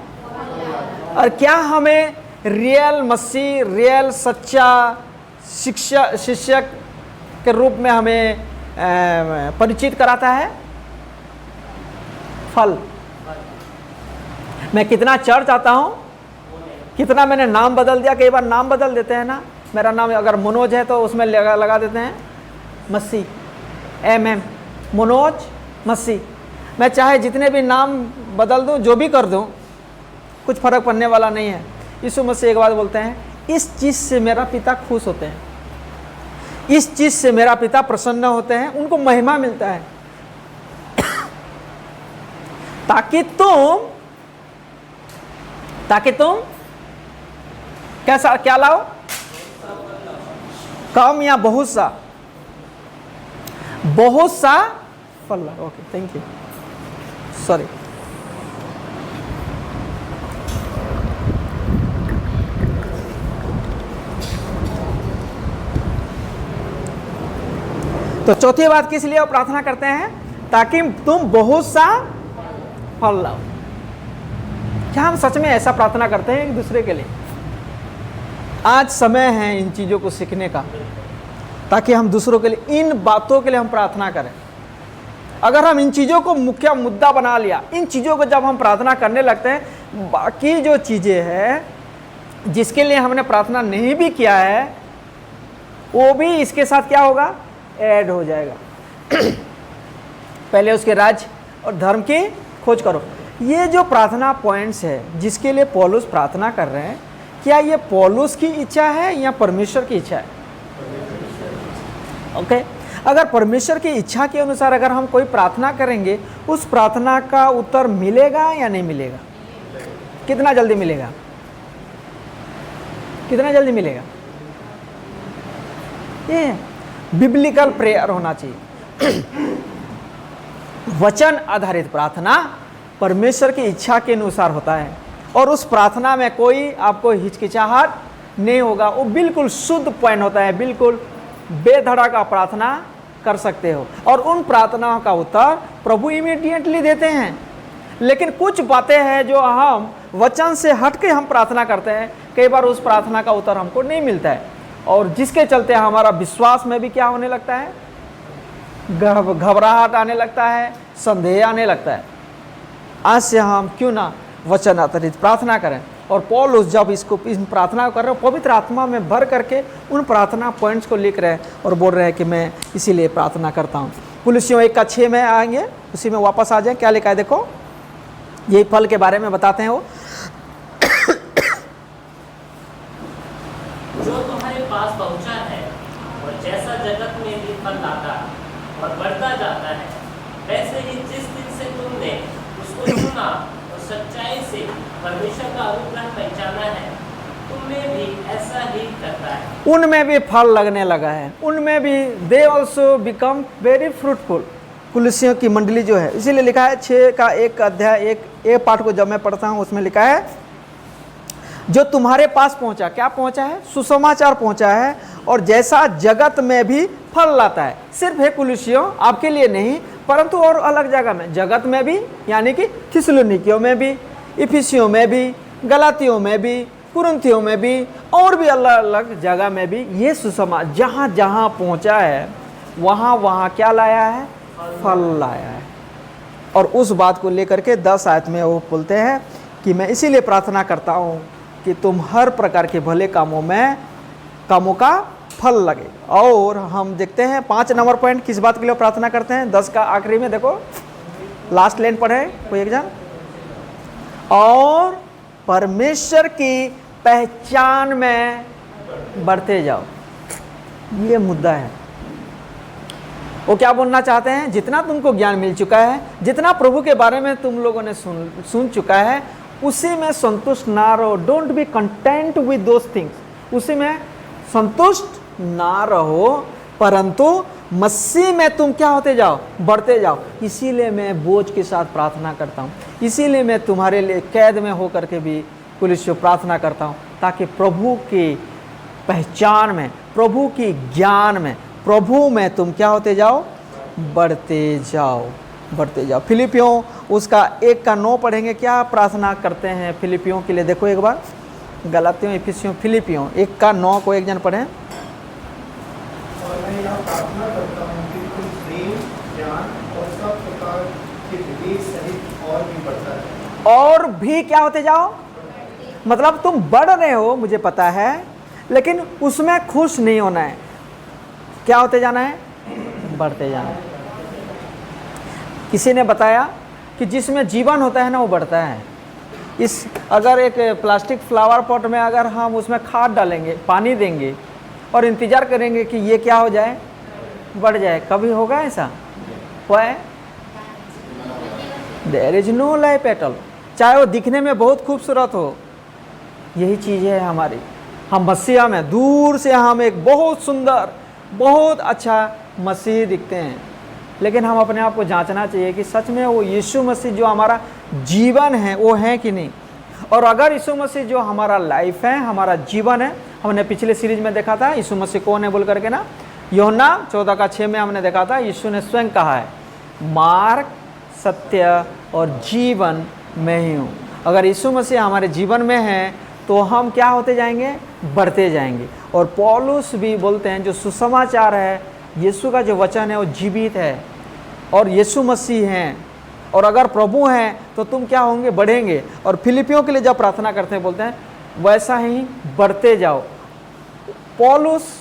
और क्या हमें रियल मसीह, रियल सच्चा शिक्षक के रूप में हमें परिचित कराता है? फल। मैं कितना चर्च आता हूँ, कितना मैंने नाम बदल दिया। कई बार नाम बदल देते हैं ना, मेरा नाम अगर मनोज है तो उसमें लगा देते हैं मसीह, MM, मनोज मसीह। मैं चाहे जितने भी नाम बदल दूं, जो भी कर दूं, कुछ फर्क पड़ने वाला नहीं है। यीशु मसीह एक बात बोलते हैं, इस चीज़ से मेरा पिता खुश होते हैं, इस चीज़ से मेरा पिता प्रसन्न होते हैं, उनको महिमा मिलता है। ताकि तुम कैसा, क्या लाओ? कम या बहुत सा? बहुत सा फल लाओ। Okay, thank you, sorry. तो चौथी बात किस लिए प्रार्थना करते हैं? ताकि तुम बहुत सा फल लाओ। क्या हम सच में ऐसा प्रार्थना करते हैं एक दूसरे के लिए? आज समय है इन चीज़ों को सीखने का, ताकि हम दूसरों के लिए, इन बातों के लिए हम प्रार्थना करें। अगर हम इन चीज़ों को मुख्य मुद्दा बना लिया, इन चीज़ों को जब हम प्रार्थना करने लगते हैं, बाकी जो चीज़ें हैं जिसके लिए हमने प्रार्थना नहीं भी किया है, वो भी इसके साथ क्या होगा? ऐड हो जाएगा। पहले उसके राज्य और धर्म की खोज करो। ये जो प्रार्थना पॉइंट्स है जिसके लिए पौलुस प्रार्थना कर रहे हैं, क्या ये पौलुस की इच्छा है या परमेश्वर की इच्छा है? ओके, अगर परमेश्वर की इच्छा के अनुसार अगर हम कोई प्रार्थना करेंगे, उस प्रार्थना का उत्तर मिलेगा या नहीं मिलेगा? कितना जल्दी मिलेगा? कितना जल्दी मिलेगा? ये बिब्लिकल प्रेयर होना चाहिए। वचन आधारित प्रार्थना परमेश्वर की इच्छा के अनुसार होता है, और उस प्रार्थना में कोई आपको हिचकिचाहट नहीं होगा। वो बिल्कुल शुद्ध पॉइंट होता है, बिल्कुल बेधड़क आप प्रार्थना कर सकते हो, और उन प्रार्थनाओं का उत्तर प्रभु इमीडिएटली देते हैं। लेकिन कुछ बातें हैं जो हम वचन से हट के हम प्रार्थना करते हैं, कई बार उस प्रार्थना का उत्तर हमको नहीं मिलता है, और जिसके चलते हमारा विश्वास में भी क्या होने लगता है? घबराहट आने लगता है, संदेह आने लगता है। आज से हम क्यों ना वचन आधारित प्रार्थना करें। और पौलुस जब इसको इस प्रार्थना कर रहे हैं, पवित्र आत्मा में भर करके उन प्रार्थना पॉइंट्स को लिख रहे हैं और बोल रहे हैं कि मैं इसीलिए प्रार्थना करता हूँ। कुलुस्सियों 1:6 में आएंगे, उसी में वापस आ जाए। क्या लिखा है देखो, यही फल के बारे में बताते हैं वो।
जो तुम्हारे पास पहुंचा है और जैसा जगत में भी फल लाता और बढ़ता जाता है, वैसे ही जिस दिन से तुमने उसको सुना और सच्चाई से परमेश्वर का अनुग्रह पहचाना है, तुममें भी ऐसा ही करता है।
उनमें भी फल लगने लगा है, उनमें भी they also become very fruitful. कुलुस्सियों की मंडली जो है, इसीलिए लिखा है 6 का 1 अध्याय 1 पाठ को जब मैं पढ़ता हूँ उसमें लिखा है जो तुम्हारे पास पहुंचा। क्या पहुंचा है? सुसमाचार पहुंचा है, और जैसा जगत में भी फल लाता है। सिर्फ है कुलुस्सियों आपके लिए नहीं, परंतु और अलग जगह में, जगत में भी, यानी कि थिस्सलुनीकियों में भी, इफिसियों में भी, गलातियों में भी, कुरिन्थियों में भी, और भी अलग अलग जगह में भी ये सुसमाचार जहाँ जहाँ पहुँचा है वहाँ वहाँ क्या लाया है? फल लाया है। और उस बात को लेकर के 10 आयत में वो बोलते हैं कि मैं इसीलिए प्रार्थना करता हूँ कि तुम हर प्रकार के भले कामों का फल लगे। और हम देखते हैं 5 नंबर पॉइंट किस बात के लिए प्रार्थना करते हैं। 10 का आखिरी में देखो, लास्ट लाइन पढ़े कोई एक जन। और परमेश्वर की पहचान में बढ़ते जाओ, ये मुद्दा है। वो क्या बोलना चाहते हैं? जितना तुमको ज्ञान मिल चुका है, जितना प्रभु के बारे में तुम लोगों ने सुन चुका है, उसी में संतुष्ट ना रहो। Don't be content with those things. उसी में संतुष्ट ना रहो, परंतु मसीह में तुम क्या होते जाओ? बढ़ते जाओ। इसीलिए मैं बोझ के साथ प्रार्थना करता हूँ, इसीलिए मैं तुम्हारे लिए कैद में होकर के भी कुलुस्सियों प्रार्थना करता हूँ, ताकि प्रभु की पहचान में, प्रभु की ज्ञान में, प्रभु में तुम क्या होते जाओ? बढ़ते जाओ, बढ़ते जाओ। फिलिपियों उसका 1 का 9 पढ़ेंगे। क्या प्रार्थना करते हैं फिलिपियों के लिए? देखो एक बार, गलातियों, इफिसियों, फिलिपियों 1 का 9 को एक जन पढ़ें।
और मैं यह प्रार्थना करता हूँ कि तुम प्रेम, ज्ञान और सब प्रकार के विवेक सहित और भी बढ़ता है।
और भी क्या होते जाओ? मतलब तुम बढ़ रहे हो, मुझे पता है, लेकिन उसमें खुश नहीं होना है। क्या होते जाना है? बढ़ते जाना है। किसी ने बताया कि जिसमें जीवन होता है ना, वो बढ़ता है। इस अगर एक प्लास्टिक फ्लावर पॉट में अगर हम उसमें खाद डालेंगे, पानी देंगे और इंतज़ार करेंगे कि ये क्या हो जाए? बढ़ जाए, कभी होगा ऐसा? हुआ है? There is no life at all. चाहे वो दिखने में बहुत खूबसूरत हो, यही चीज़ है हमारी। हम मसीहा में दूर से हम एक बहुत सुंदर, बहुत अच्छा मसीह दिखते हैं, लेकिन हम अपने आप को जांचना चाहिए कि सच में वो यीशु मसीह जो हमारा जीवन है वो है कि नहीं। और अगर यीशु मसीह जो हमारा लाइफ है, हमारा जीवन है, हमने पिछले सीरीज में देखा था यीशु मसीह कौन है बोल करके ना, यूहन्ना 14 का 6 में हमने देखा था, यीशु ने स्वयं कहा है, मार्ग, सत्य और जीवन मैं ही हूँ। अगर यीशु मसीह हमारे जीवन में है तो हम क्या होते जाएंगे? बढ़ते जाएंगे। और पौलुस भी बोलते हैं जो सुसमाचार है, यीशु का जो वचन है वो जीवित है और यीशु मसीह हैं, और अगर प्रभु हैं तो तुम क्या होंगे? बढ़ेंगे। और फिलिपियों के लिए जब प्रार्थना करते हैं बोलते हैं वैसा ही बढ़ते जाओ। पौलुस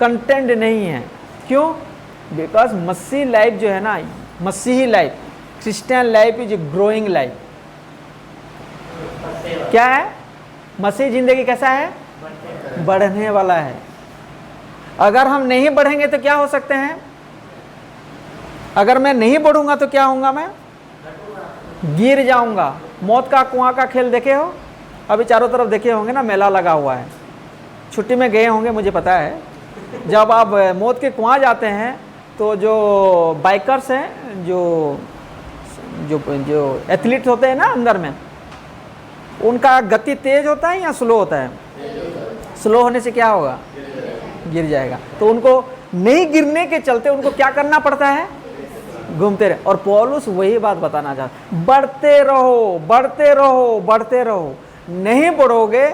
कंटेंट नहीं है, क्यों? बिकॉज मसीह लाइफ जो है ना, मसीही life, Christian life is growing life. क्या है? मसीह जिंदगी कैसा है? बढ़ने वाला है। अगर हम नहीं बढ़ेंगे तो क्या हो सकते हैं? अगर मैं नहीं बढ़ूंगा तो क्या होऊंगा? मैं गिर जाऊंगा। मौत का कुआं का खेल देखे हो? अभी चारों तरफ देखे होंगे ना, मेला लगा हुआ है, छुट्टी में गए होंगे, मुझे पता है। जब आप मौत के कुआं जाते हैं तो जो बाइकर्स हैं, जो जो जो एथलीट होते हैं ना अंदर में, उनका गति तेज होता है या स्लो होता है? स्लो होने से क्या होगा? गिर जाएगा। तो उनको नहीं गिरने के चलते उनको क्या करना पड़ता है? घूमते रहे। और पौलुस वही बात बताना चाहता, बढ़ते रहो, बढ़ते रहो, बढ़ते रहो। नहीं बढ़ोगे,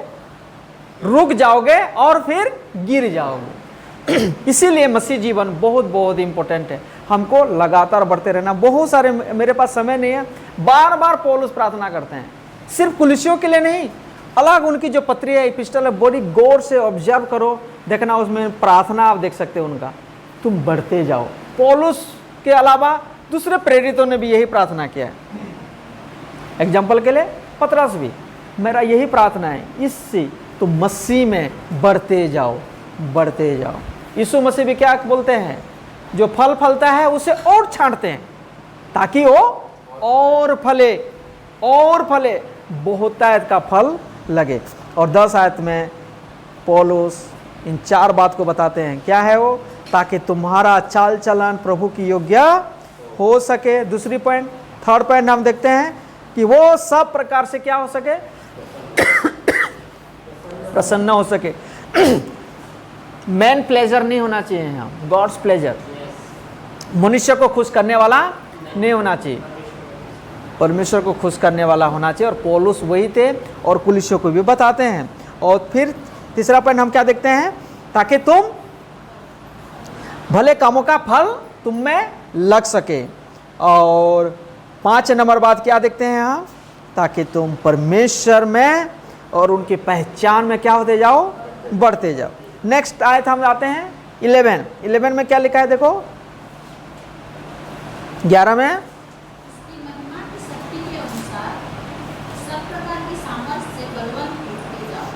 रुक जाओगे और फिर गिर जाओगे। इसीलिए मसीह जीवन बहुत बहुत इंपॉर्टेंट है। हमको लगातार बढ़ते रहना। बहुत सारे, मेरे पास समय नहीं है, बार बार पौलुस प्रार्थना करते हैं, सिर्फ कुलिसियों के लिए नहीं, अलग उनकी जो पत्री है, एपिस्टल है, बड़ी गौर से ऑब्जर्व करो, देखना उसमें प्रार्थना आप देख सकते हो उनका, तुम बढ़ते जाओ। पौलुस के अलावा दूसरे प्रेरितों ने भी यही प्रार्थना किया है। एग्जाम्पल के लिए पतरस भी, मेरा यही प्रार्थना है, इससे तुम मसीह में बढ़ते जाओ, बढ़ते जाओ। यीशु मसीह भी क्या बोलते हैं, जो फल फलता है उसे और छांटते हैं ताकि वो और फले, और फले, बहुतायत का फल लगे। और 10 आयत में पौलुस इन 4 बात को बताते हैं। क्या है वो? ताकि तुम्हारा चाल चलन प्रभु की योग्य हो सके। दूसरी पॉइंट, थर्ड पॉइंट हम देखते हैं कि वो सब प्रकार से क्या हो सके, प्रसन्न हो सके। मैन प्लेजर नहीं होना चाहिए, हम गॉड्स प्लेजर, मनुष्य को खुश करने वाला नहीं होना चाहिए, परमेश्वर को खुश करने वाला होना चाहिए। और पौलुस वही थे और कुलिसियों को भी बताते हैं। और फिर तीसरा पॉइंट हम क्या देखते हैं, ताकि तुम भले कामों का फल तुम में लग सके। और 5 नंबर बात क्या देखते हैं हम, ताकि तुम परमेश्वर में और उनकी पहचान में क्या होते जाओ, बढ़ते जाओ। नेक्स्ट आयत हम आते हैं 11 में क्या लिखा है देखो, 11 में
उसकी महिमा की शक्ति के अनुसार सब प्रकार की सामर्थ्य से बलवन्त होते जाओ,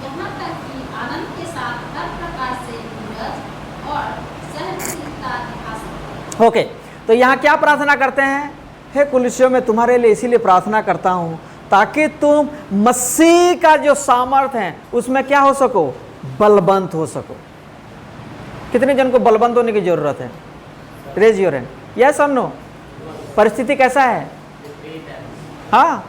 यहाँ तक कि आनंद के साथ हर प्रकार से धीरज और सहनशीलता दिखा सको।
ओके, तो यहाँ क्या प्रार्थना करते हैं, हे कुलिसियों में तुम्हारे लिए इसीलिए प्रार्थना करता हूँ ताकि तुम मसीह का जो सामर्थ्य है उसमें क्या हो सको, बलवंत हो सको। कितने जन को बलवंत होने की जरूरत है? Raise your hand. यस और नो? परिस्थिति कैसा है? हाँ,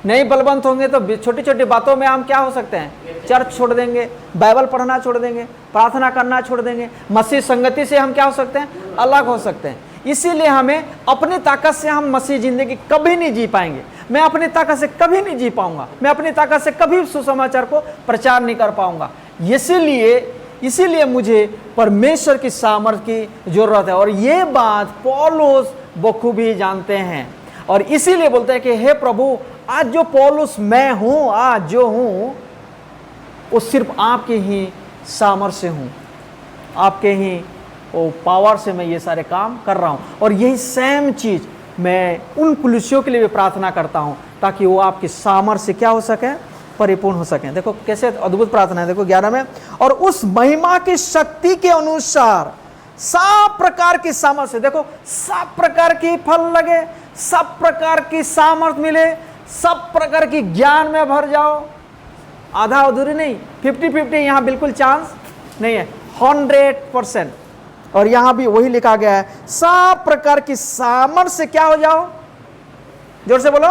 नहीं बलवंत होंगे तो छोटी छोटी बातों में हम क्या हो सकते हैं, चर्च छोड़ देंगे, बाइबल पढ़ना छोड़ देंगे, प्रार्थना करना छोड़ देंगे, मसीह संगति से हम क्या हो सकते हैं, अलग हो सकते हैं। इसीलिए हमें अपनी ताकत से हम मसीह जिंदगी कभी नहीं जी पाएंगे। मैं अपनी ताकत से कभी नहीं जी पाऊंगा, मैं अपनी ताकत से कभी सुसमाचार को प्रचार नहीं कर पाऊंगा। इसीलिए मुझे परमेश्वर की सामर्थ्य की जरूरत है। और ये बात पौलुस बखूबी जानते हैं और इसीलिए बोलते हैं कि हे प्रभु, आज जो पौलुस मैं हूं, आज जो हूं, वो सिर्फ आपके ही सामर्थ्य से हूं, आपके ही वो पावर से मैं ये सारे काम कर रहा हूं। और यही सेम चीज मैं उन कुलिसियों के लिए भी प्रार्थना करता हूं ताकि वो आपकी सामर्थ्य से क्या हो सके, परिपूर्ण हो सकें। देखो कैसे अद्भुत प्रार्थना है, देखो 11 में, और उस महिमा की शक्ति के अनुसार सब प्रकार की सामर्थ्य, देखो सब प्रकार की फल लगे, सब प्रकार की सामर्थ्य मिले, सब प्रकार की ज्ञान में भर जाओ। आधा अधूरी नहीं, 50-50 यहाँ बिल्कुल चांस नहीं है, 100%। और यहाँ भी वही लिखा गया है, सब प्रकार की सामर्थ्य से क्या हो जाओ, जोर से बोलो,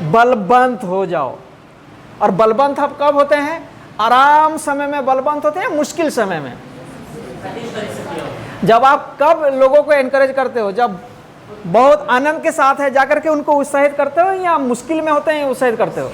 बलवंत हो जाओ। और बलवंत हम कब होते हैं? आराम समय में बलवंत होते हैं, मुश्किल समय में। जब आप कब लोगों को एनकरेज करते हो, जब बहुत आनंद के साथ है जाकर के उनको उत्साहित करते हो, या मुश्किल में होते हैं उत्साहित करते हो?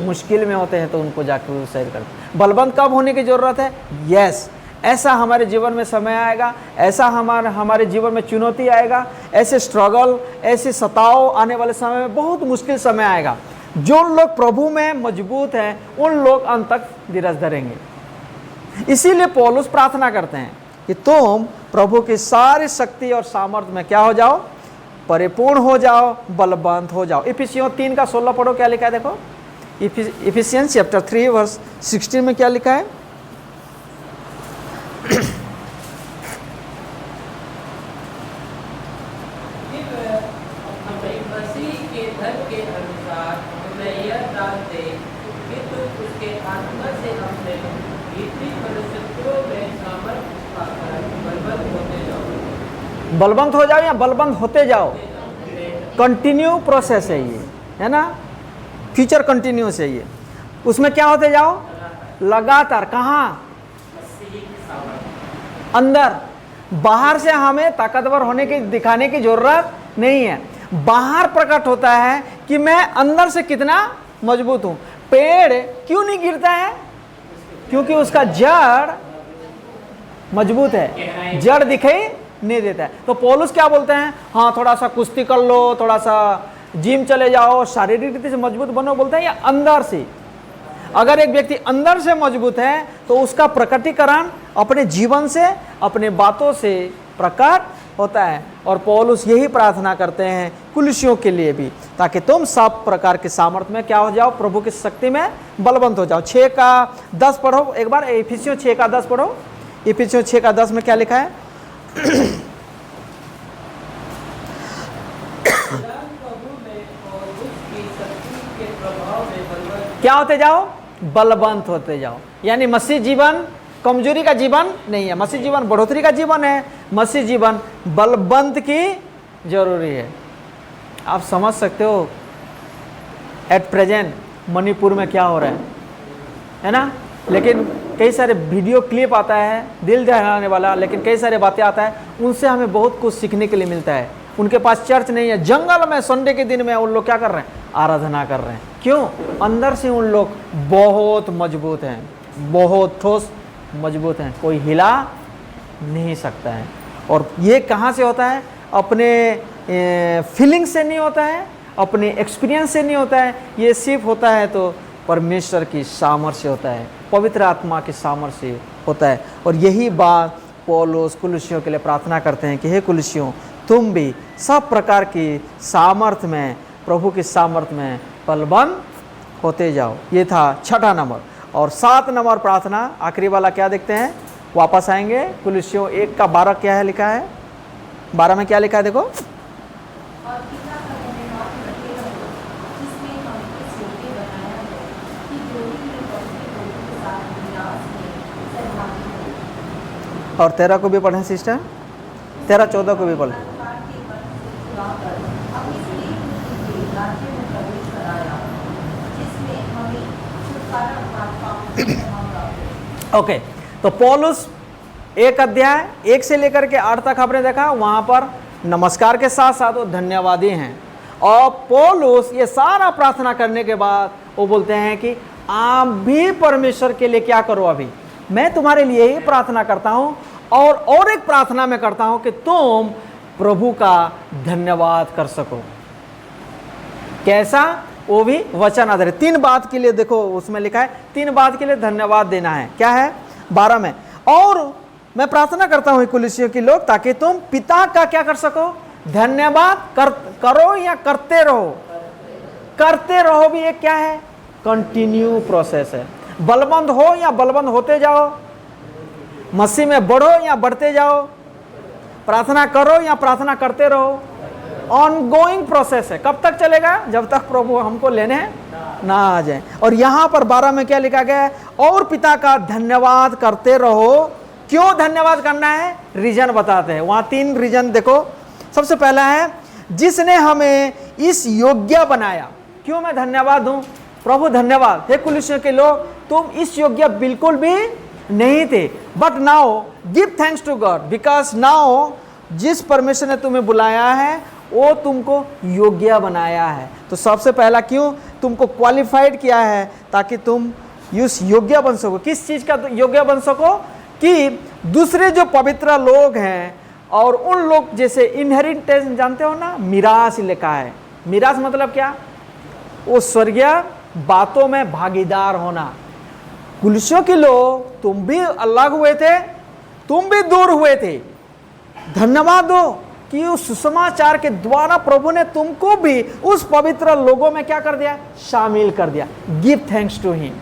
मुश्किल में होते हैं तो उनको जाकर उत्साहित करते हो। बलवंत कब होने की जरूरत है? यस, ऐसा हमारे जीवन में समय आएगा, ऐसा हमारे जीवन में चुनौती आएगा, ऐसे स्ट्रगल, ऐसे सताव आने वाले समय में बहुत मुश्किल समय आएगा। जो लोग प्रभु में मजबूत हैं उन लोग अंत तक धीरज धरेंगे। इसीलिए पौलुस प्रार्थना करते हैं कि तुम प्रभु की सारी शक्ति और सामर्थ्य में क्या हो जाओ, परिपूर्ण हो जाओ, बलवंत हो जाओ। इफिसियों 3:16 पढ़ो, क्या लिखा है देखो, इफिसियंस चैप्टर 3 वर्स 16 में क्या लिखा है,
मसीह के धन के अनुसार हमें यह दान दे कि तुम उसके आत्मा से हमने भीतरी परिस्थितियों में सामर्थ्य पाकर बलवन्त होते जाओ।
बलवंत हो जाओ या बलवंत होते जाओ, कंटिन्यू प्रोसेस है ये, है ना, फ्यूचर कंटिन्यूस है ये। उसमें क्या होते जाओ, लगातार। कहाँ? अंदर। बाहर से हमें ताकतवर होने की दिखाने की जरूरत नहीं है। बाहर प्रकट होता है कि मैं अंदर से कितना मजबूत हूं। पेड़ क्यों नहीं गिरता है? क्योंकि उसका जड़ मजबूत है, जड़ दिखाई नहीं देता है। तो पौलुस क्या बोलते हैं, हाँ थोड़ा सा कुश्ती कर लो, थोड़ा सा जिम चले जाओ, शारीरिक रीति से मजबूत बनो, बोलते हैं या अंदर से। अगर एक व्यक्ति अंदर से मजबूत है तो उसका प्रकटीकरण अपने जीवन से, अपने बातों से प्रकट होता है। और पौलुस यही प्रार्थना करते हैं कुलिसियों के लिए भी, ताकि तुम सब प्रकार के सामर्थ्य में क्या हो जाओ, प्रभु की शक्ति में बलवंत हो जाओ। 6:10 पढ़ो एक बार, इफिसियों 6:10 पढ़ो। इफिसियों 6:10 में क्या लिखा है? क्या होते जाओ? बलवंत होते जाओ। यानी मसीह जीवन कमजोरी का जीवन नहीं है, मसीह जीवन बढ़ोतरी का जीवन है, मसीह जीवन बलवंत की जरूरी है। आप समझ सकते हो एट प्रेजेंट मणिपुर में क्या हो रहा है ना। लेकिन कई सारे वीडियो क्लिप आता है दिल दहलाने वाला, लेकिन कई सारे बातें आता है, उनसे हमें बहुत कुछ सीखने के लिए मिलता है। उनके पास चर्च नहीं है, जंगल में संडे के दिन में उन लोग क्या कर रहे हैं? आराधना कर रहे हैं। क्यों? अंदर से उन लोग बहुत मजबूत हैं, बहुत ठोस मजबूत हैं, कोई हिला नहीं सकता है। और ये कहाँ से होता है? अपने फीलिंग से नहीं होता है, अपने एक्सपीरियंस से नहीं होता है, ये सिर्फ होता है तो परमेश्वर की सामर्थ्य से होता है, पवित्र आत्मा की सामर्थ्य से होता है। और यही बात पौलुस कुलिसियों के लिए प्रार्थना करते हैं कि हे कुलिसियों, तुम भी सब प्रकार की सामर्थ्य में, प्रभु की सामर्थ्य में बलवान होते जाओ। ये था 6 नंबर। और 7 नंबर प्रार्थना, आखिरी वाला क्या देखते हैं? वापस आएंगे कुलिसियों 1:12 क्या है लिखा है? 12 में क्या लिखा है देखो?
और पिता का धन्यवाद करते रहो, जिसने हमें इस योग्य बनाया है कि जोड़ी में बढ़ते लोगों के साथ विलास में सहभागी हो।
और 13 को भी पढ़ें सिस्टर, 13-14 को भी पढ़ें।
अंधकार के वंश से छुड़ाकर अपनी प्रिय के राज्य में प्रवेश कराया, जिसमें हमें छुटकारा प्राप्त पापों से क्षमा।
ओके, तो पौलुस 1 अध्याय 1 से लेकर के 8 तक आपने देखा, वहाँ पर नमस्कार के साथ साथ वो धन्यवादी हैं। और पौलुस ये सारा प्रार्थना करने के बाद वो बोलते हैं कि आप भी परमेश्वर के लिए क्या करो, अभी मैं तुम्हारे लिए ही प्रार्थना करता हूँ, और एक प्रार्थना मैं करता हूँ कि तुम प्रभु का धन्यवाद कर सको। कैसा? वो भी वचन आधारित। 3 बात के लिए देखो उसमें लिखा है, 3 बात के लिए धन्यवाद देना है। क्या है? 12 में, और मैं प्रार्थना करता हूँ कुलिसियों के लोग, ताकि तुम पिता का क्या कर सको? धन्यवाद करो या करते रहो। करते रहो भी एक क्या है? कंटिन्यू प्रोसेस है। बलवंत हो या बलवंत होते जाओ, मसीह में बढ़ो या बढ़ते जाओ, प्रार्थना करो या प्रार्थना करते रहो, ऑनगोइंग प्रोसेस है। कब तक चलेगा? जब तक प्रभु हमको लेने ना आ जाए। और यहाँ पर 12 में क्या लिखा गया है? और पिता का धन्यवाद करते रहो। क्यों धन्यवाद करना है? रीजन बताते हैं। वहाँ 3 रीजन देखो। सबसे पहला है, जिसने हमें इस योग्य बनाया। क्यों मैं धन्यवाद दूं? प्रभु धन्यवाद, हे कुलिसियों के लोग, तुम इस योग्य बिल्कुल भी नहीं थे, but now give thanks to God, because now जिस परमेश्वर ने तुम्हें बुलाया है वो तुमको योग्य बनाया है। तो सबसे पहला क्यों तुमको क्वालिफाइड किया है? ताकि तुम उस योग्य बन सको। किस चीज़ का योग्य बन सको? कि दूसरे जो पवित्र लोग हैं और उन लोग जैसे इनहेरिटेंस जानते हो ना, मिरास लिखा है। मिरास मतलब क्या? वो स्वर्गीय बातों में भागीदार होना। कुलिसियों के लोग, तुम भी अलग हुए थे, तुम भी दूर हुए थे, धन्यवाद दो कि उस सुसमाचार के द्वारा प्रभु ने तुमको भी उस पवित्र लोगों में क्या कर दिया? शामिल कर दिया। Give thanks to him.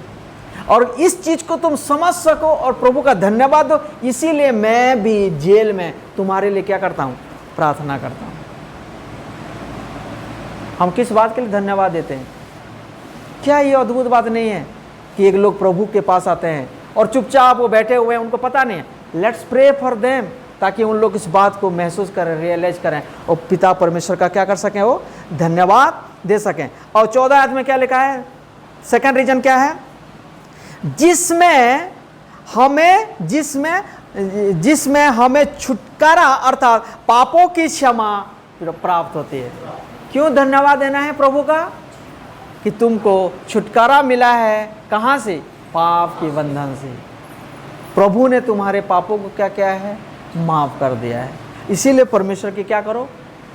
और इस चीज को तुम समझ सको और प्रभु का धन्यवाद दो। इसीलिए मैं भी जेल में तुम्हारे लिए क्या करता हूं? प्रार्थना करता हूं। हम किस बात के लिए धन्यवाद देते हैं? क्या ये अद्भुत बात नहीं है कि एक लोग प्रभु के पास आते हैं और चुपचाप वो बैठे हुए हैं, उनको पता नहीं है। लेट्स प्रे फॉर देम, ताकि उन लोग इस बात को महसूस करें, रियलाइज करें और पिता परमेश्वर का क्या कर सकें? वो धन्यवाद दे सकें। और 14 आयत में क्या लिखा है? सेकंड रीजन क्या है? जिसमें हमें छुटकारा अर्थात पापों की क्षमा प्राप्त होती है। क्यों धन्यवाद देना है प्रभु का? कि तुमको छुटकारा मिला है। कहाँ से? पाप के बंधन से। प्रभु ने तुम्हारे पापों को क्या किया है? माफ कर दिया है। इसीलिए परमेश्वर की क्या करो?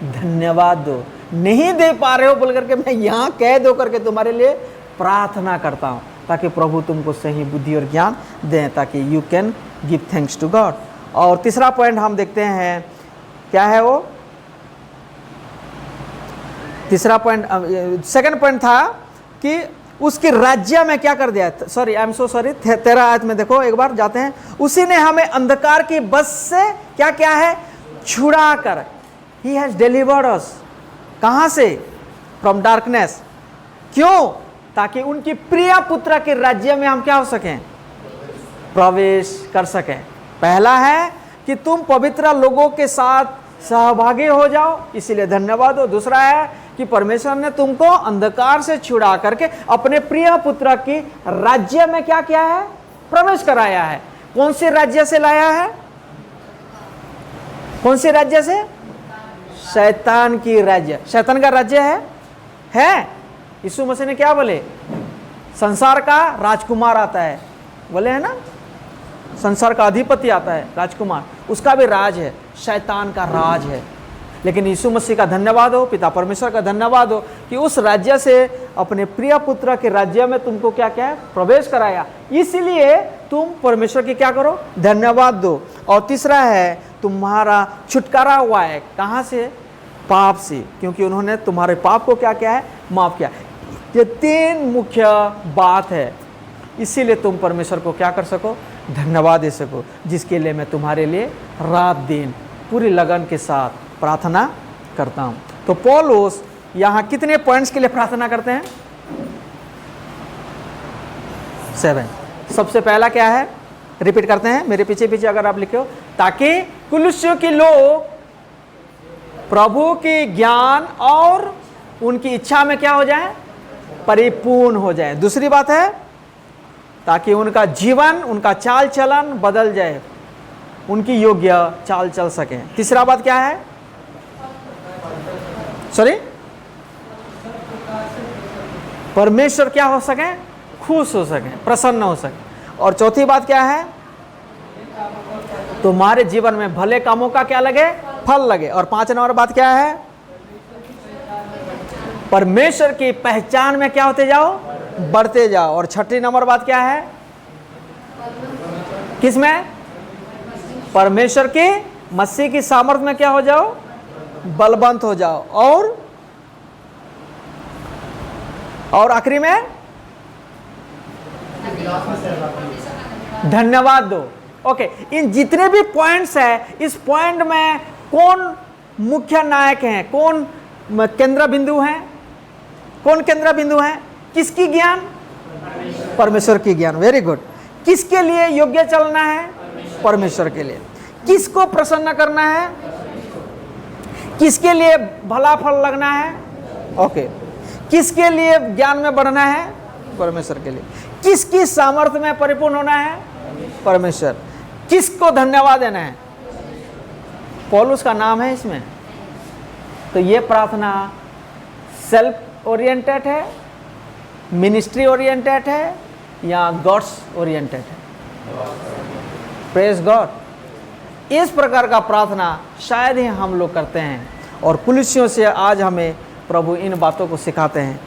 धन्यवाद दो। नहीं दे पा रहे हो बोल करके मैं यहाँ कह दो करके तुम्हारे लिए प्रार्थना करता हूँ, ताकि प्रभु तुमको सही बुद्धि और ज्ञान दें, ताकि you can give thanks to God. और तीसरा पॉइंट हम देखते हैं, क्या है वो? तीसरा पॉइंट, सेकंड पॉइंट था कि उसके राज्य में क्या कर दिया। Sorry, I am so sorry, 13 आयत में देखो, एक बार जाते हैं। उसी ने हमें अंधकार की बस से क्या क्या है? छुड़ा कर। ही हैज डिलीवर्ड अस। कहाँ से? From darkness. क्यों? ताकि उनकी प्रिय पुत्र के राज्य में हम क्या हो सकें? प्रवेश कर सकें। पहला है कि तुम पवित्र लोगों के साथ सहभागी हो जाओ, इसीलिए धन्यवाद हो। दूसरा है कि परमेश्वर ने तुमको अंधकार से छुड़ा करके अपने प्रिय पुत्र की राज्य में क्या किया है? प्रवेश कराया है। कौन से राज्य से लाया है? कौन से राज्य से? शैतान की राज्य। शैतान का राज्य है। यीशु मसीह ने क्या बोले? संसार का राजकुमार आता है, बोले है ना, संसार का अधिपति आता है, राजकुमार, उसका भी राज है, शैतान का राज है। लेकिन यीशु मसीह का धन्यवाद हो, पिता परमेश्वर का धन्यवाद हो कि उस राज्य से, अपने प्रिय पुत्र के राज्य में तुमको क्या क्या है? प्रवेश कराया। इसलिए तुम परमेश्वर की क्या करो? धन्यवाद दो। और तीसरा है, तुम्हारा छुटकारा हुआ है। कहाँ से? पाप से, क्योंकि उन्होंने तुम्हारे पाप को क्या किया है? माफ किया। ये 3 मुख्य बात है। इसीलिए तुम परमेश्वर को क्या कर सको? धन्यवाद दे सको, जिसके लिए मैं तुम्हारे लिए रात दिन पूरी लगन के साथ प्रार्थना करता हूँ। तो पौलुस यहाँ कितने पॉइंट्स के लिए प्रार्थना करते हैं? 7। सबसे पहला क्या है? रिपीट करते हैं, मेरे पीछे पीछे अगर आप लिखे हो, ताकि कुलुस्यों के लोग प्रभु के ज्ञान और उनकी इच्छा में क्या हो जाए? परिपूर्ण हो जाए। दूसरी बात है, ताकि उनका जीवन, उनका चाल चलन बदल जाए, उनकी योग्य चाल चल सके। तीसरा बात क्या है? सॉरी, परमेश्वर क्या हो सके? खुश हो सके, प्रसन्न हो सके। और चौथी बात क्या है? तुम्हारे जीवन में भले कामों का क्या लगे? फल लगे। और 5 नंबर बात क्या है? परमेश्वर की पहचान में क्या होते जाओ? बढ़ते जाओ। और 6ठी नंबर बात क्या है? किसमें? परमेश्वर की, मसीह की सामर्थ में क्या हो जाओ? बलवंत हो जाओ। और आखिरी में धन्यवाद दो। ओके, इन जितने भी पॉइंट्स है, इस पॉइंट में कौन मुख्य नायक हैं? कौन केंद्र बिंदु हैं? कौन केंद्र बिंदु है? किसकी ज्ञान? परमेश्वर की ज्ञान। Very good. किसके लिए योग्य चलना है? परमेश्वर के लिए। किसको प्रसन्न करना है? किसके लिए भला फल लगना है? ओके। किसके लिए ज्ञान में बढ़ना है? परमेश्वर के लिए। किसकी सामर्थ्य में परिपूर्ण होना है? परमेश्वर। किसको धन्यवाद देना है? पौलुस का नाम है इसमें। तो ये प्रार्थना सेल्फ ओरिएंटेड है, मिनिस्ट्री ओरिएंटेड है, या गॉड्स ओरिएंटेड है? Praise God. इस प्रकार का प्रार्थना शायद ही हम लोग करते हैं, और कुलुस्सियों से आज हमें प्रभु इन बातों को सिखाते हैं